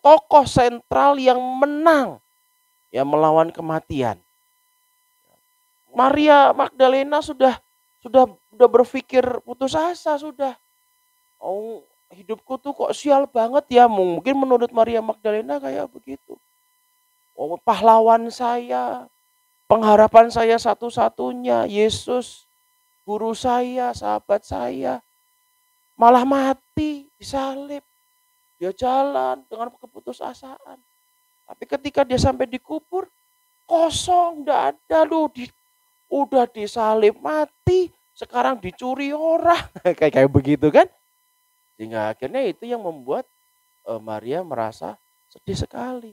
tokoh sentral yang menang ya melawan kematian. Maria Magdalena sudah berpikir putus asa sudah. Oh, hidupku tuh kok sial banget ya. Mungkin menurut Maria Magdalena kayak begitu. Oh, pahlawan saya, pengharapan saya satu-satunya, Yesus, guru saya, sahabat saya, malah mati, disalib. Dia jalan dengan keputusasaan. Tapi ketika dia sampai di kubur, kosong, enggak ada loh. Udah disalib, mati, sekarang dicuri orang. kayak begitu kan. Sehingga akhirnya itu yang membuat Maria merasa sedih sekali.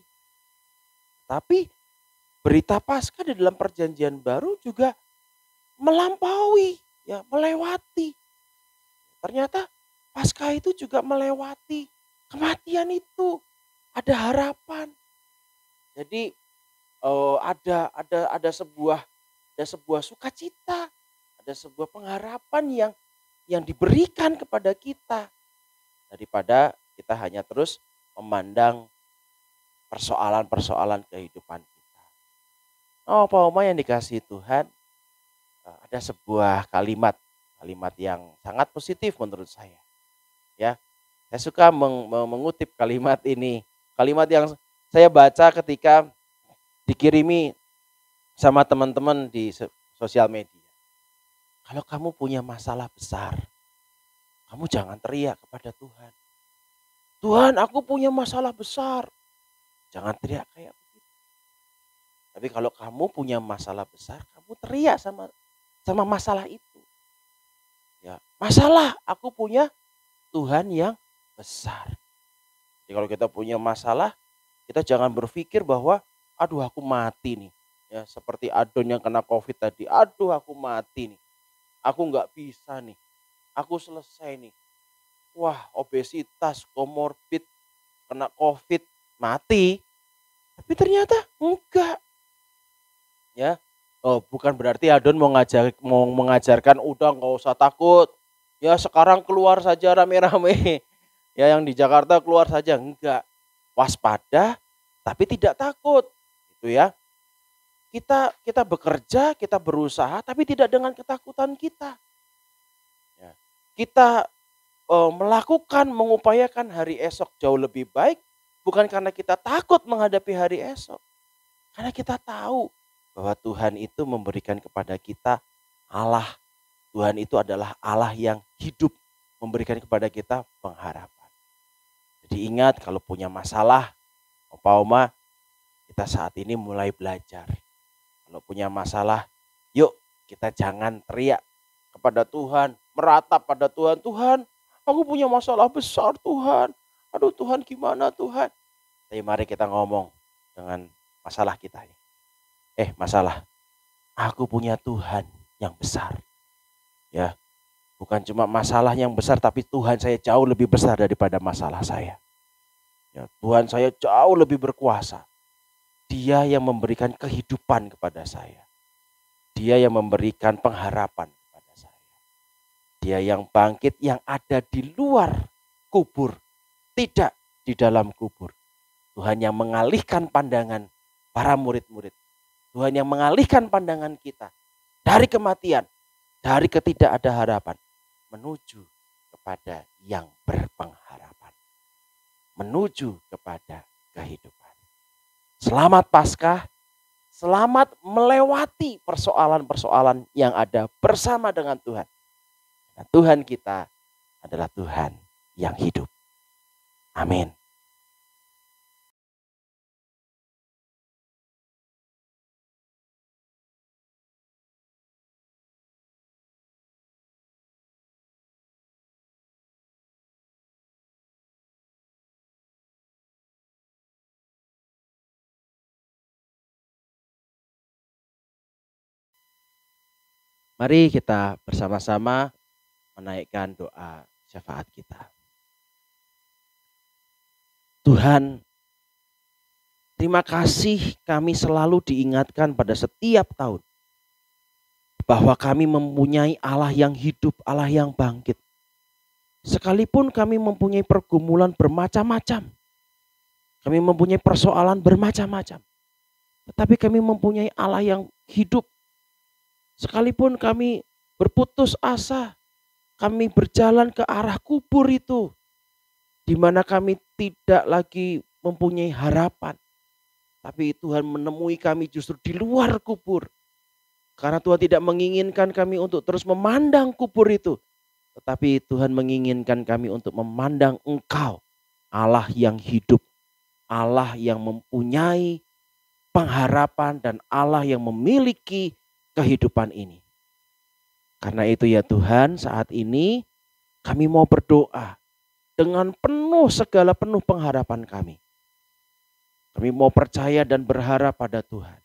Tapi berita Paskah di dalam perjanjian baru juga melampaui, ya melewati. Ternyata Paskah itu juga melewati kematian itu. Ada harapan. Jadi ada sebuah sukacita, ada sebuah pengharapan yang diberikan kepada kita daripada kita hanya terus memandang persoalan-persoalan kehidupan kita. Oh, Pak Oma yang dikasihi Tuhan, ada sebuah kalimat yang sangat positif menurut saya. Ya, saya suka mengutip kalimat ini, kalimat yang saya baca ketika dikirimi sama teman-teman di sosial media. Kalau kamu punya masalah besar, kamu jangan teriak kepada Tuhan. Tuhan, aku punya masalah besar. Jangan teriak kayak begitu. Tapi kalau kamu punya masalah besar, kamu teriak sama masalah itu. Ya, masalah, aku punya Tuhan yang besar. Jadi kalau kita punya masalah, kita jangan berpikir bahwa aduh aku mati nih. Ya, seperti Adon yang kena COVID tadi. Aduh aku mati nih. Aku nggak bisa nih. Aku selesai nih. Wah, obesitas, komorbid, kena COVID, mati. Tapi ternyata enggak. Ya. Oh, bukan berarti Adon mau mengajarkan udah nggak usah takut. Ya, sekarang keluar saja rame-rame. Ya, yang di Jakarta keluar saja, enggak. Waspada tapi tidak takut. Itu ya. Kita bekerja, kita berusaha, tapi tidak dengan ketakutan kita. Ya. Kita mengupayakan hari esok jauh lebih baik, bukan karena kita takut menghadapi hari esok. Karena kita tahu bahwa Tuhan itu memberikan kepada kita Allah. Tuhan itu adalah Allah yang hidup, memberikan kepada kita pengharapan. Jadi ingat, kalau punya masalah, Opa Oma, kita saat ini mulai belajar. Kalau punya masalah, yuk kita jangan teriak kepada Tuhan, meratap pada Tuhan. Tuhan, aku punya masalah besar Tuhan. Aduh Tuhan, gimana Tuhan? Tapi mari kita ngomong dengan masalah kita. Masalah, aku punya Tuhan yang besar. Ya, bukan cuma masalah yang besar, tapi Tuhan saya jauh lebih besar daripada masalah saya. Ya, Tuhan saya jauh lebih berkuasa. Dia yang memberikan kehidupan kepada saya. Dia yang memberikan pengharapan kepada saya. Dia yang bangkit, yang ada di luar kubur, tidak di dalam kubur. Tuhan yang mengalihkan pandangan para murid-murid. Tuhan yang mengalihkan pandangan kita dari kematian, dari ketidakada harapan, menuju kepada yang berpengharapan, menuju kepada kehidupan. Selamat Paskah, selamat melewati persoalan-persoalan yang ada bersama dengan Tuhan. Nah, Tuhan kita adalah Tuhan yang hidup. Amin. Mari kita bersama-sama menaikkan doa syafaat kita. Tuhan, terima kasih kami selalu diingatkan pada setiap tahun bahwa kami mempunyai Allah yang hidup, Allah yang bangkit. Sekalipun kami mempunyai pergumulan bermacam-macam, kami mempunyai persoalan bermacam-macam, tetapi kami mempunyai Allah yang hidup. Sekalipun kami berputus asa, kami berjalan ke arah kubur itu, di mana kami tidak lagi mempunyai harapan. Tapi Tuhan menemui kami justru di luar kubur. Karena Tuhan tidak menginginkan kami untuk terus memandang kubur itu. Tetapi Tuhan menginginkan kami untuk memandang Engkau, Allah yang hidup, Allah yang mempunyai pengharapan dan Allah yang memiliki kehidupan ini. Karena itu ya Tuhan, saat ini kami mau berdoa dengan segala penuh pengharapan kami. Kami mau percaya dan berharap pada Tuhan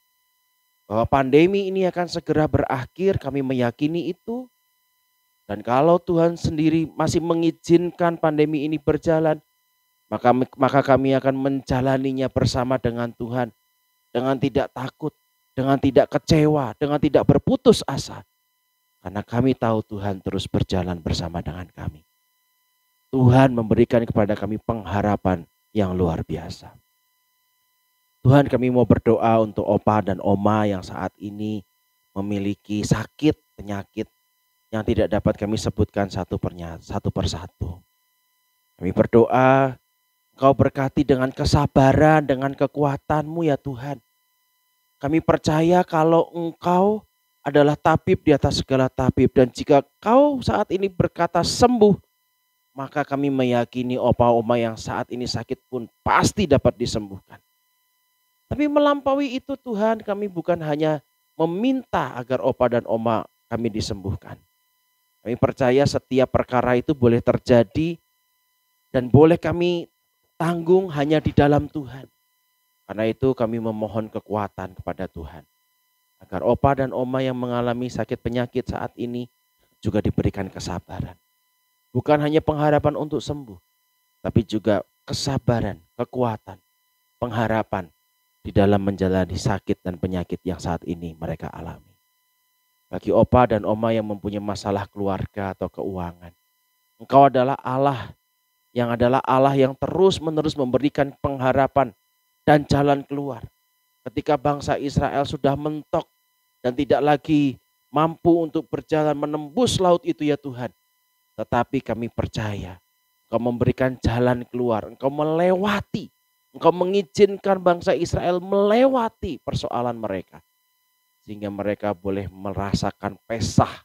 bahwa pandemi ini akan segera berakhir. Kami meyakini itu. Dan kalau Tuhan sendiri masih mengizinkan pandemi ini berjalan, maka kami akan menjalaninya bersama dengan Tuhan, dengan tidak takut, dengan tidak kecewa, dengan tidak berputus asa. Karena kami tahu Tuhan terus berjalan bersama dengan kami. Tuhan memberikan kepada kami pengharapan yang luar biasa. Tuhan, kami mau berdoa untuk Opa dan Oma yang saat ini memiliki sakit, penyakit yang tidak dapat kami sebutkan satu persatu. Kami berdoa, Engkau berkati dengan kesabaran, dengan kekuatan-Mu ya Tuhan. Kami percaya kalau Engkau adalah tabib di atas segala tabib. Dan jika Kau saat ini berkata sembuh, maka kami meyakini Opa Oma yang saat ini sakit pun pasti dapat disembuhkan. Tapi melampaui itu Tuhan, kami bukan hanya meminta agar Opa dan Oma kami disembuhkan. Kami percaya setiap perkara itu boleh terjadi dan boleh kami tanggung hanya di dalam Tuhan. Karena itu kami memohon kekuatan kepada Tuhan. Agar Opa dan Oma yang mengalami sakit penyakit saat ini juga diberikan kesabaran. Bukan hanya pengharapan untuk sembuh, tapi juga kesabaran, kekuatan, pengharapan di dalam menjalani sakit dan penyakit yang saat ini mereka alami. Bagi Opa dan Oma yang mempunyai masalah keluarga atau keuangan, Engkau adalah Allah yang terus-menerus memberikan pengharapan dan jalan keluar. Ketika bangsa Israel sudah mentok dan tidak lagi mampu untuk berjalan menembus laut itu ya Tuhan. Tetapi kami percaya Engkau memberikan jalan keluar, Engkau melewati, Engkau mengizinkan bangsa Israel melewati persoalan mereka. sehingga mereka boleh merasakan Pesah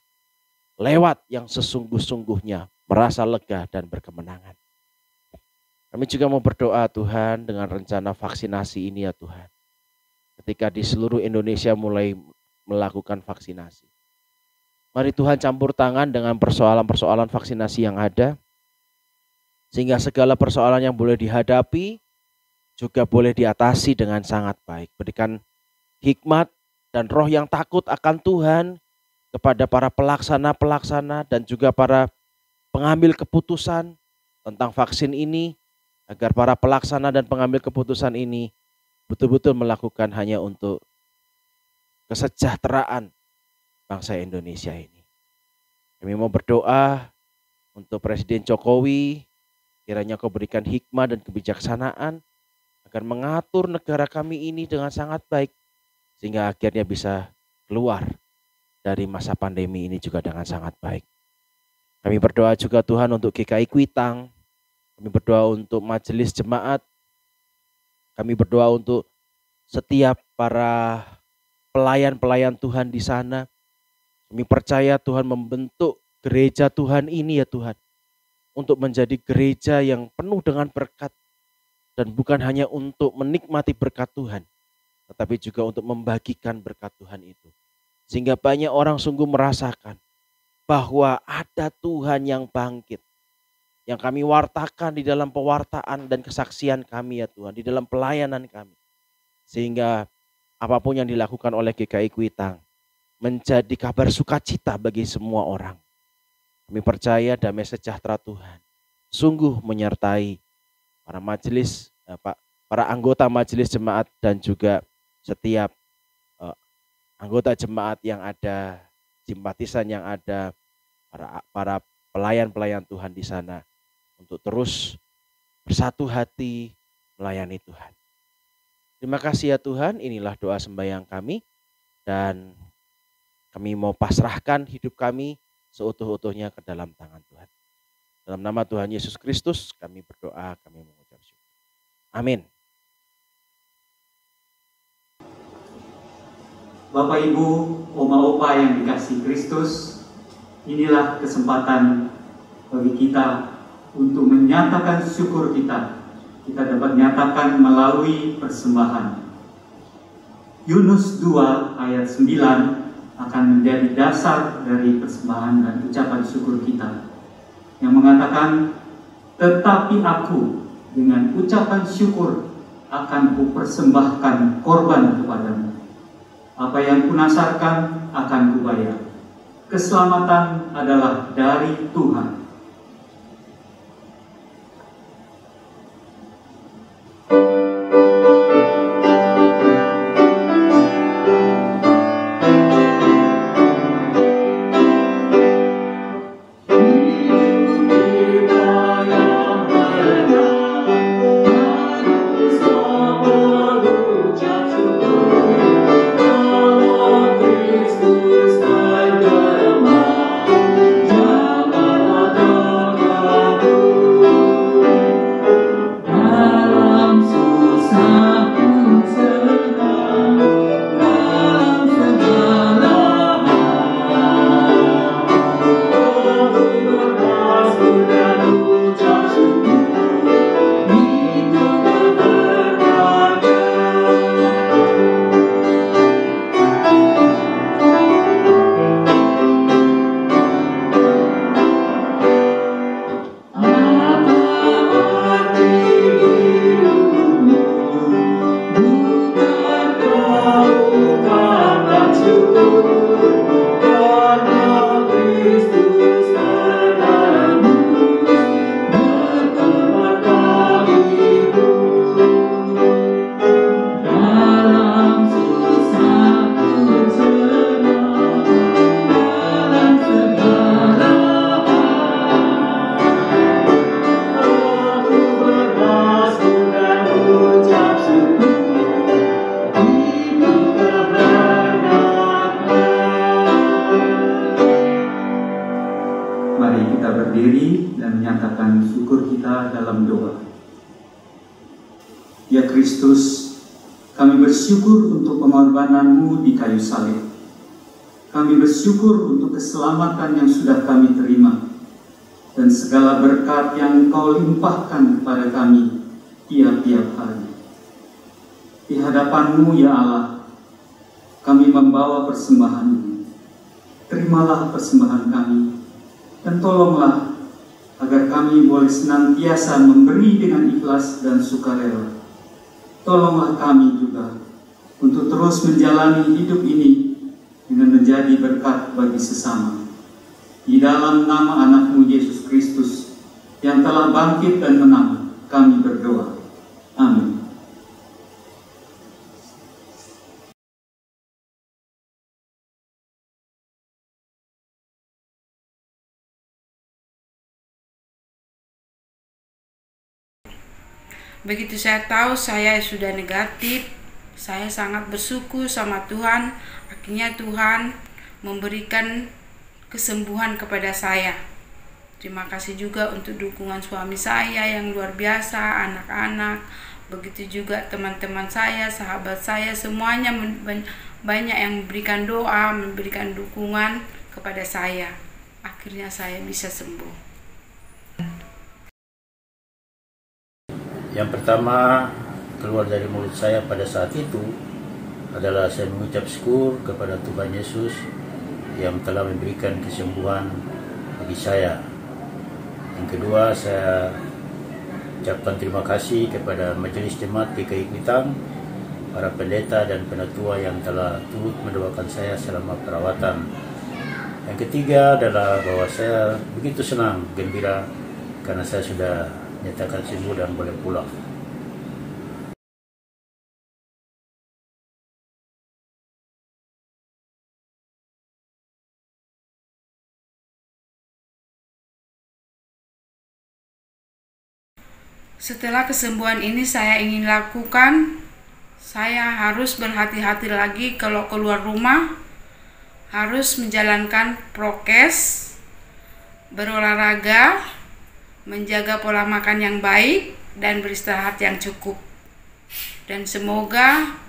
lewat yang sesungguh-sungguhnya, merasa lega dan berkemenangan. Kami juga mau berdoa Tuhan dengan rencana vaksinasi ini ya Tuhan. Ketika di seluruh Indonesia mulai melakukan vaksinasi. Mari Tuhan campur tangan dengan persoalan-persoalan vaksinasi yang ada. Sehingga segala persoalan yang boleh dihadapi juga boleh diatasi dengan sangat baik. Berikan hikmat dan roh yang takut akan Tuhan kepada para pelaksana-pelaksana dan juga para pengambil keputusan tentang vaksin ini, agar para pelaksana dan pengambil keputusan ini betul-betul melakukan hanya untuk kesejahteraan bangsa Indonesia ini. Kami mau berdoa untuk Presiden Jokowi, kiranya Kau berikan hikmah dan kebijaksanaan agar mengatur negara kami ini dengan sangat baik, sehingga akhirnya bisa keluar dari masa pandemi ini juga dengan sangat baik. Kami berdoa juga Tuhan untuk GKI Kuitang. Kami berdoa untuk majelis jemaat. Kami berdoa untuk setiap para pelayan-pelayan Tuhan di sana. Kami percaya Tuhan membentuk gereja Tuhan ini ya Tuhan, untuk menjadi gereja yang penuh dengan berkat. Dan bukan hanya untuk menikmati berkat Tuhan, tetapi juga untuk membagikan berkat Tuhan itu. Sehingga banyak orang sungguh merasakan bahwa ada Tuhan yang bangkit. Yang kami wartakan di dalam pewartaan dan kesaksian kami ya Tuhan, di dalam pelayanan kami. Sehingga apapun yang dilakukan oleh GKI Kuitang menjadi kabar sukacita bagi semua orang. Kami percaya damai sejahtera Tuhan sungguh menyertai para majelis, para anggota majelis jemaat dan juga setiap anggota jemaat yang ada, simpatisan yang ada, para pelayan-pelayan Tuhan di sana, untuk terus bersatu hati melayani Tuhan. Terima kasih ya Tuhan, inilah doa sembahyang kami, dan kami mau pasrahkan hidup kami seutuh-utuhnya ke dalam tangan Tuhan. Dalam nama Tuhan Yesus Kristus kami berdoa, kami mengucap syukur. Amin. Bapak Ibu, Oma-Opa yang dikasihi Kristus, inilah kesempatan bagi kita untuk menyatakan syukur kita. Kita dapat nyatakan melalui persembahan. Yunus 2 ayat 9 akan menjadi dasar dari persembahan dan ucapan syukur kita, yang mengatakan, tetapi aku dengan ucapan syukur akan kupersembahkan korban kepadamu. Apa yang kunasarkan akan kubayar. Keselamatan adalah dari Tuhan. Ya Kristus, kami bersyukur untuk pengorbanan-Mu di kayu salib. Kami bersyukur untuk keselamatan yang sudah kami terima dan segala berkat yang Engkau limpahkan kepada kami tiap-tiap hari. Di hadapan-Mu ya Allah, kami membawa persembahan ini. Terimalah persembahan kami dan tolonglah agar kami boleh senantiasa memberi dengan ikhlas dan sukarela. Tolonglah kami juga untuk terus menjalani hidup ini dengan menjadi berkat bagi sesama. Di dalam nama anak-Mu Yesus Kristus yang telah bangkit dan menang, kami berdoa. Amin. Begitu saya tahu saya sudah negatif, saya sangat bersyukur sama Tuhan. Akhirnya Tuhan memberikan kesembuhan kepada saya. Terima kasih juga untuk dukungan suami saya yang luar biasa, anak-anak, begitu juga teman-teman saya, sahabat saya, semuanya banyak yang memberikan doa, memberikan dukungan kepada saya. Akhirnya saya bisa sembuh. Yang pertama keluar dari mulut saya pada saat itu adalah saya mengucap syukur kepada Tuhan Yesus yang telah memberikan kesembuhan bagi saya. Yang kedua, saya ucapkan terima kasih kepada Majelis Jemaat GKI Kuitang, para pendeta dan penatua yang telah turut mendoakan saya selama perawatan. Yang ketiga adalah bahwa saya begitu senang, gembira karena saya sudah nyatakan sembuh dan boleh pulang. Setelah kesembuhan ini saya ingin lakukan, saya harus berhati-hati lagi kalau keluar rumah, harus menjalankan prokes, berolahraga, menjaga pola makan yang baik, dan beristirahat yang cukup. Dan semoga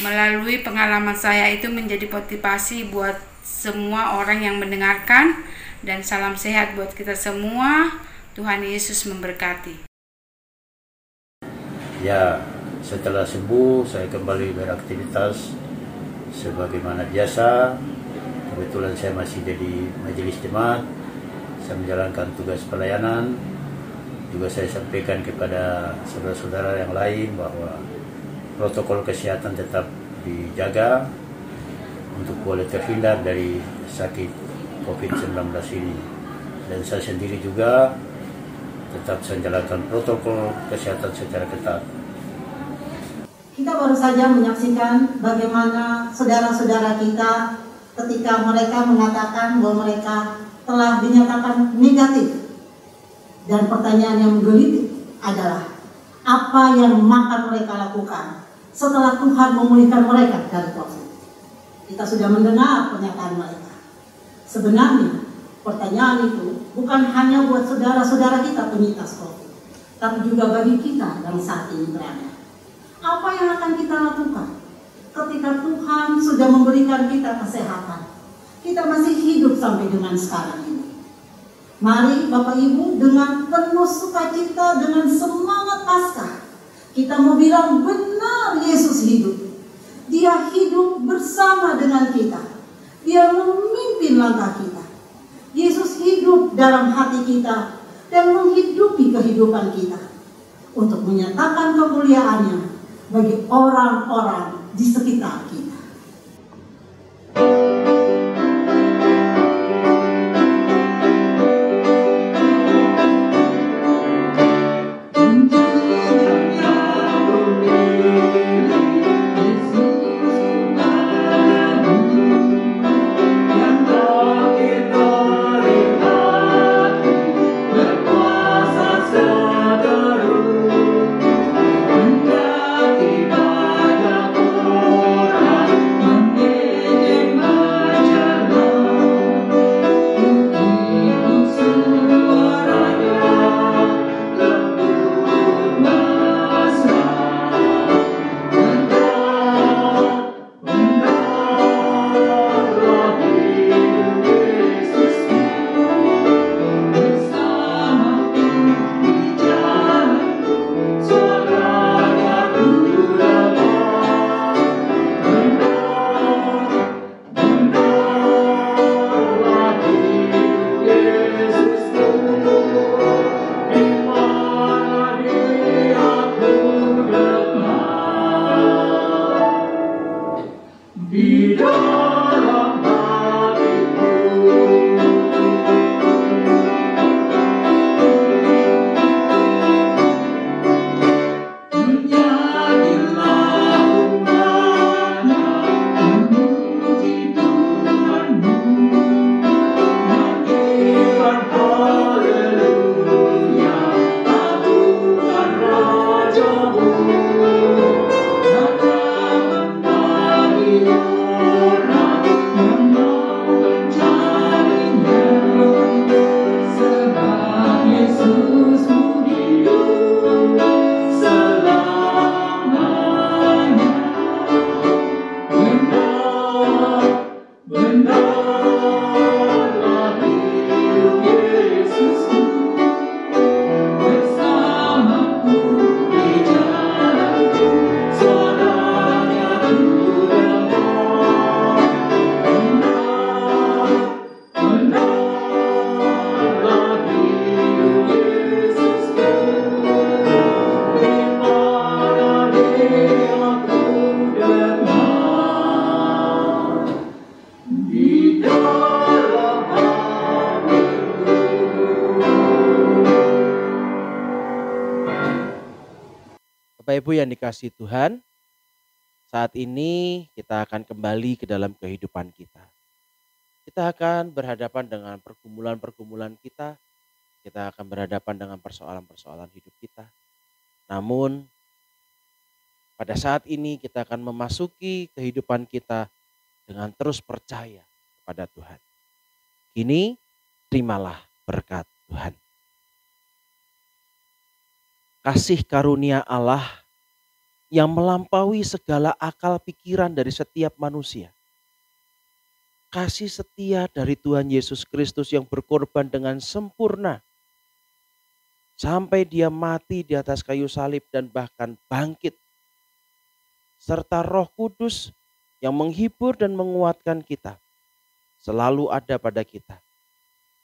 melalui pengalaman saya itu menjadi motivasi buat semua orang yang mendengarkan, dan salam sehat buat kita semua. Tuhan Yesus memberkati. Ya, setelah sembuh saya kembali beraktivitas sebagaimana biasa. Kebetulan saya masih jadi majelis jemaat. Saya menjalankan tugas pelayanan. Juga saya sampaikan kepada saudara-saudara yang lain bahwa protokol kesehatan tetap dijaga untuk boleh terhindar dari sakit COVID-19 ini. Dan saya sendiri juga tetap menjalankan protokol kesehatan secara ketat. Kita baru saja menyaksikan bagaimana saudara-saudara kita ketika mereka mengatakan bahwa mereka telah dinyatakan negatif. Dan pertanyaan yang menggelitik adalah, apa yang akan mereka lakukan setelah Tuhan memulihkan mereka dari COVID? Kita sudah mendengar pernyataan mereka. Sebenarnya pertanyaan itu bukan hanya buat saudara-saudara kita penyintas COVID, tapi juga bagi kita yang saat ini berada. Apa yang akan kita lakukan ketika Tuhan sudah memberikan kita kesehatan? Kita masih hidup sampai dengan sekarang ini. Mari Bapak Ibu dengan penuh sukacita, dengan semangat Paskah, kita mau bilang benar Yesus hidup. Dia hidup bersama dengan kita. Dia memimpin langkah kita. Yesus hidup dalam hati kita dan menghidupi kehidupan kita untuk menyatakan kemuliaannya bagi orang-orang di sekitar kita. Tiba-tiba Bapak Ibu yang dikasihi Tuhan, saat ini kita akan kembali ke dalam kehidupan kita. Kita akan berhadapan dengan pergumulan-pergumulan kita. Kita akan berhadapan dengan persoalan-persoalan hidup kita. Namun, pada saat ini kita akan memasuki kehidupan kita dengan terus percaya kepada Tuhan. Kini, terimalah berkat Tuhan. Kasih karunia Allah yang melampaui segala akal pikiran dari setiap manusia. Kasih setia dari Tuhan Yesus Kristus yang berkorban dengan sempurna. Sampai dia mati di atas kayu salib dan bahkan bangkit. Serta Roh Kudus yang menghibur dan menguatkan kita. Selalu ada pada kita.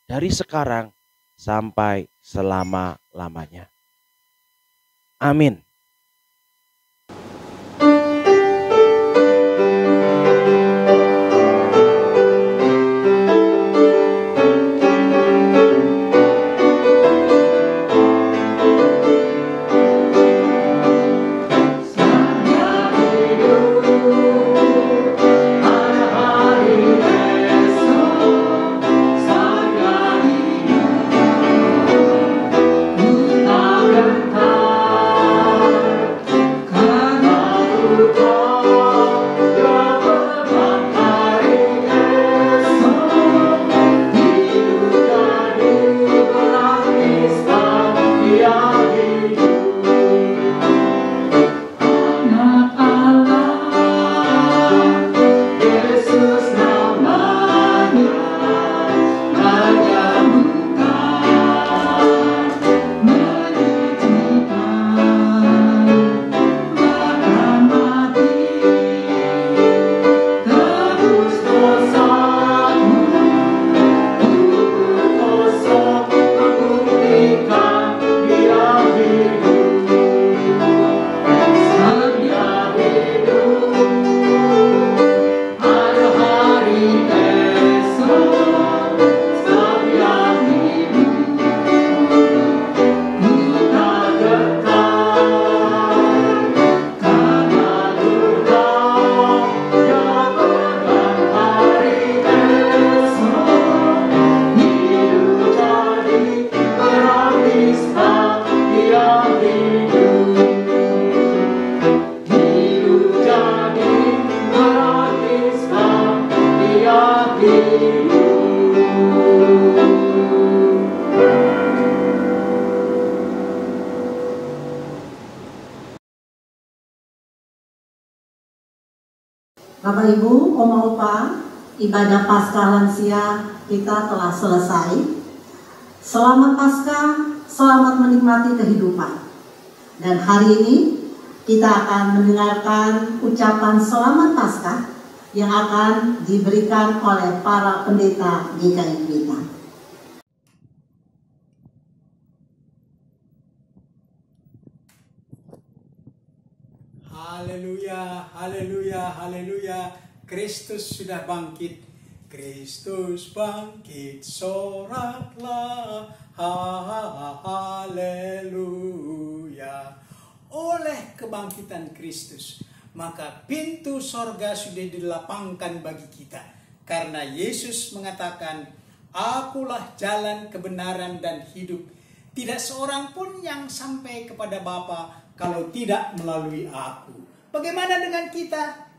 Dari sekarang sampai selama-lamanya. Amin. Bapak Ibu, Oma Opa, ibadah Paskah lansia kita telah selesai. Selamat Paskah, selamat menikmati kehidupan. Dan hari ini kita akan mendengarkan ucapan selamat Paskah yang akan diberikan oleh para pendeta GKI Kuitang. Haleluya, haleluya, haleluya. Kristus sudah bangkit. Kristus bangkit, soraklah. Haleluya. Oleh kebangkitan Kristus, maka pintu sorga sudah dilapangkan bagi kita. Karena Yesus mengatakan, akulah jalan, kebenaran, dan hidup. Tidak seorang pun yang sampai kepada Bapa kalau tidak melalui aku. Bagaimana dengan kita?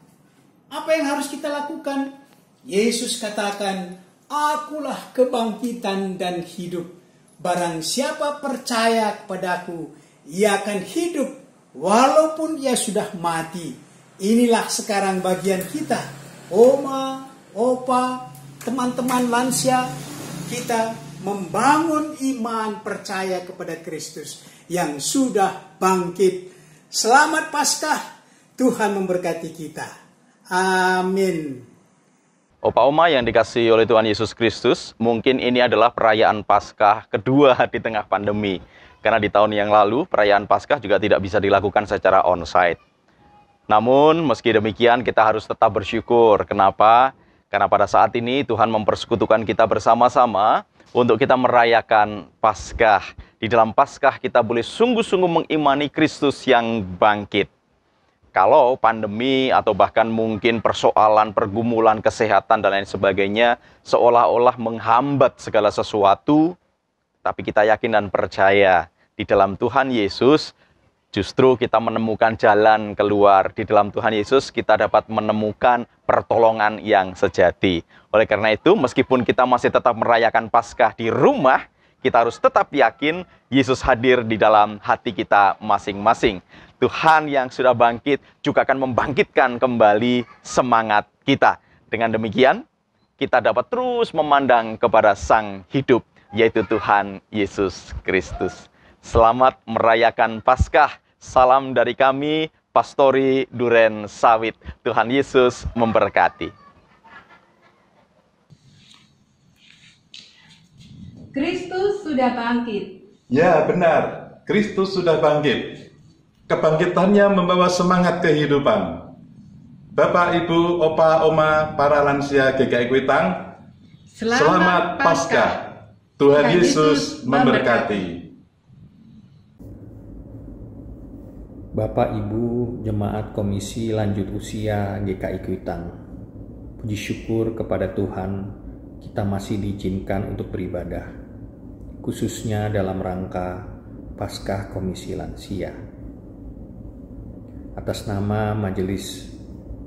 Apa yang harus kita lakukan? Yesus katakan, akulah kebangkitan dan hidup. Barang siapa percaya kepadaku, ia akan hidup walaupun ia sudah mati. Inilah sekarang bagian kita. Oma, Opa, teman-teman lansia, kita membangun iman percaya kepada Kristus yang sudah bangkit. Selamat Paskah. Tuhan memberkati kita. Amin. Opa Oma yang dikasihi oleh Tuhan Yesus Kristus, mungkin ini adalah perayaan Paskah kedua di tengah pandemi. Karena di tahun yang lalu, perayaan Paskah juga tidak bisa dilakukan secara onsite. Namun, meski demikian kita harus tetap bersyukur. Kenapa? Karena pada saat ini Tuhan mempersekutukan kita bersama-sama untuk kita merayakan Paskah. Di dalam Paskah kita boleh sungguh-sungguh mengimani Kristus yang bangkit. Kalau pandemi atau bahkan mungkin persoalan, pergumulan, kesehatan dan lain sebagainya seolah-olah menghambat segala sesuatu, tapi kita yakin dan percaya di dalam Tuhan Yesus justru kita menemukan jalan keluar. Di dalam Tuhan Yesus kita dapat menemukan pertolongan yang sejati. Oleh karena itu, meskipun kita masih tetap merayakan Paskah di rumah, kita harus tetap yakin Yesus hadir di dalam hati kita masing-masing. Tuhan yang sudah bangkit juga akan membangkitkan kembali semangat kita. Dengan demikian, kita dapat terus memandang kepada Sang Hidup, yaitu Tuhan Yesus Kristus. Selamat merayakan Paskah. Salam dari kami, Pastori Duren Sawit. Tuhan Yesus memberkati. Kristus sudah bangkit. Ya, benar. Kristus sudah bangkit. Kebangkitannya membawa semangat kehidupan. Bapak, Ibu, Opa, Oma, para lansia GKI Kuitang, selamat Paskah. Tuhan Yesus memberkati. Bapak, Ibu, Jemaat Komisi Lanjut Usia GKI Kuitang, puji syukur kepada Tuhan kita masih diizinkan untuk beribadah, khususnya dalam rangka Paskah Komisi Lansia. Atas nama Majelis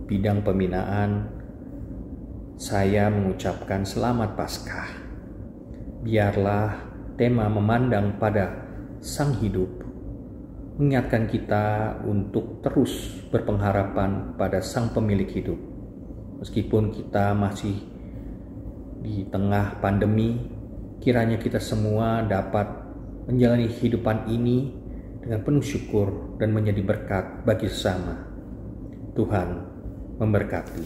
Bidang Pembinaan, saya mengucapkan selamat Paskah. Biarlah tema memandang pada Sang Hidup mengingatkan kita untuk terus berpengharapan pada Sang Pemilik Hidup. Meskipun kita masih di tengah pandemi, kiranya kita semua dapat menjalani kehidupan ini dengan penuh syukur dan menjadi berkat bagi sesama. Tuhan memberkati.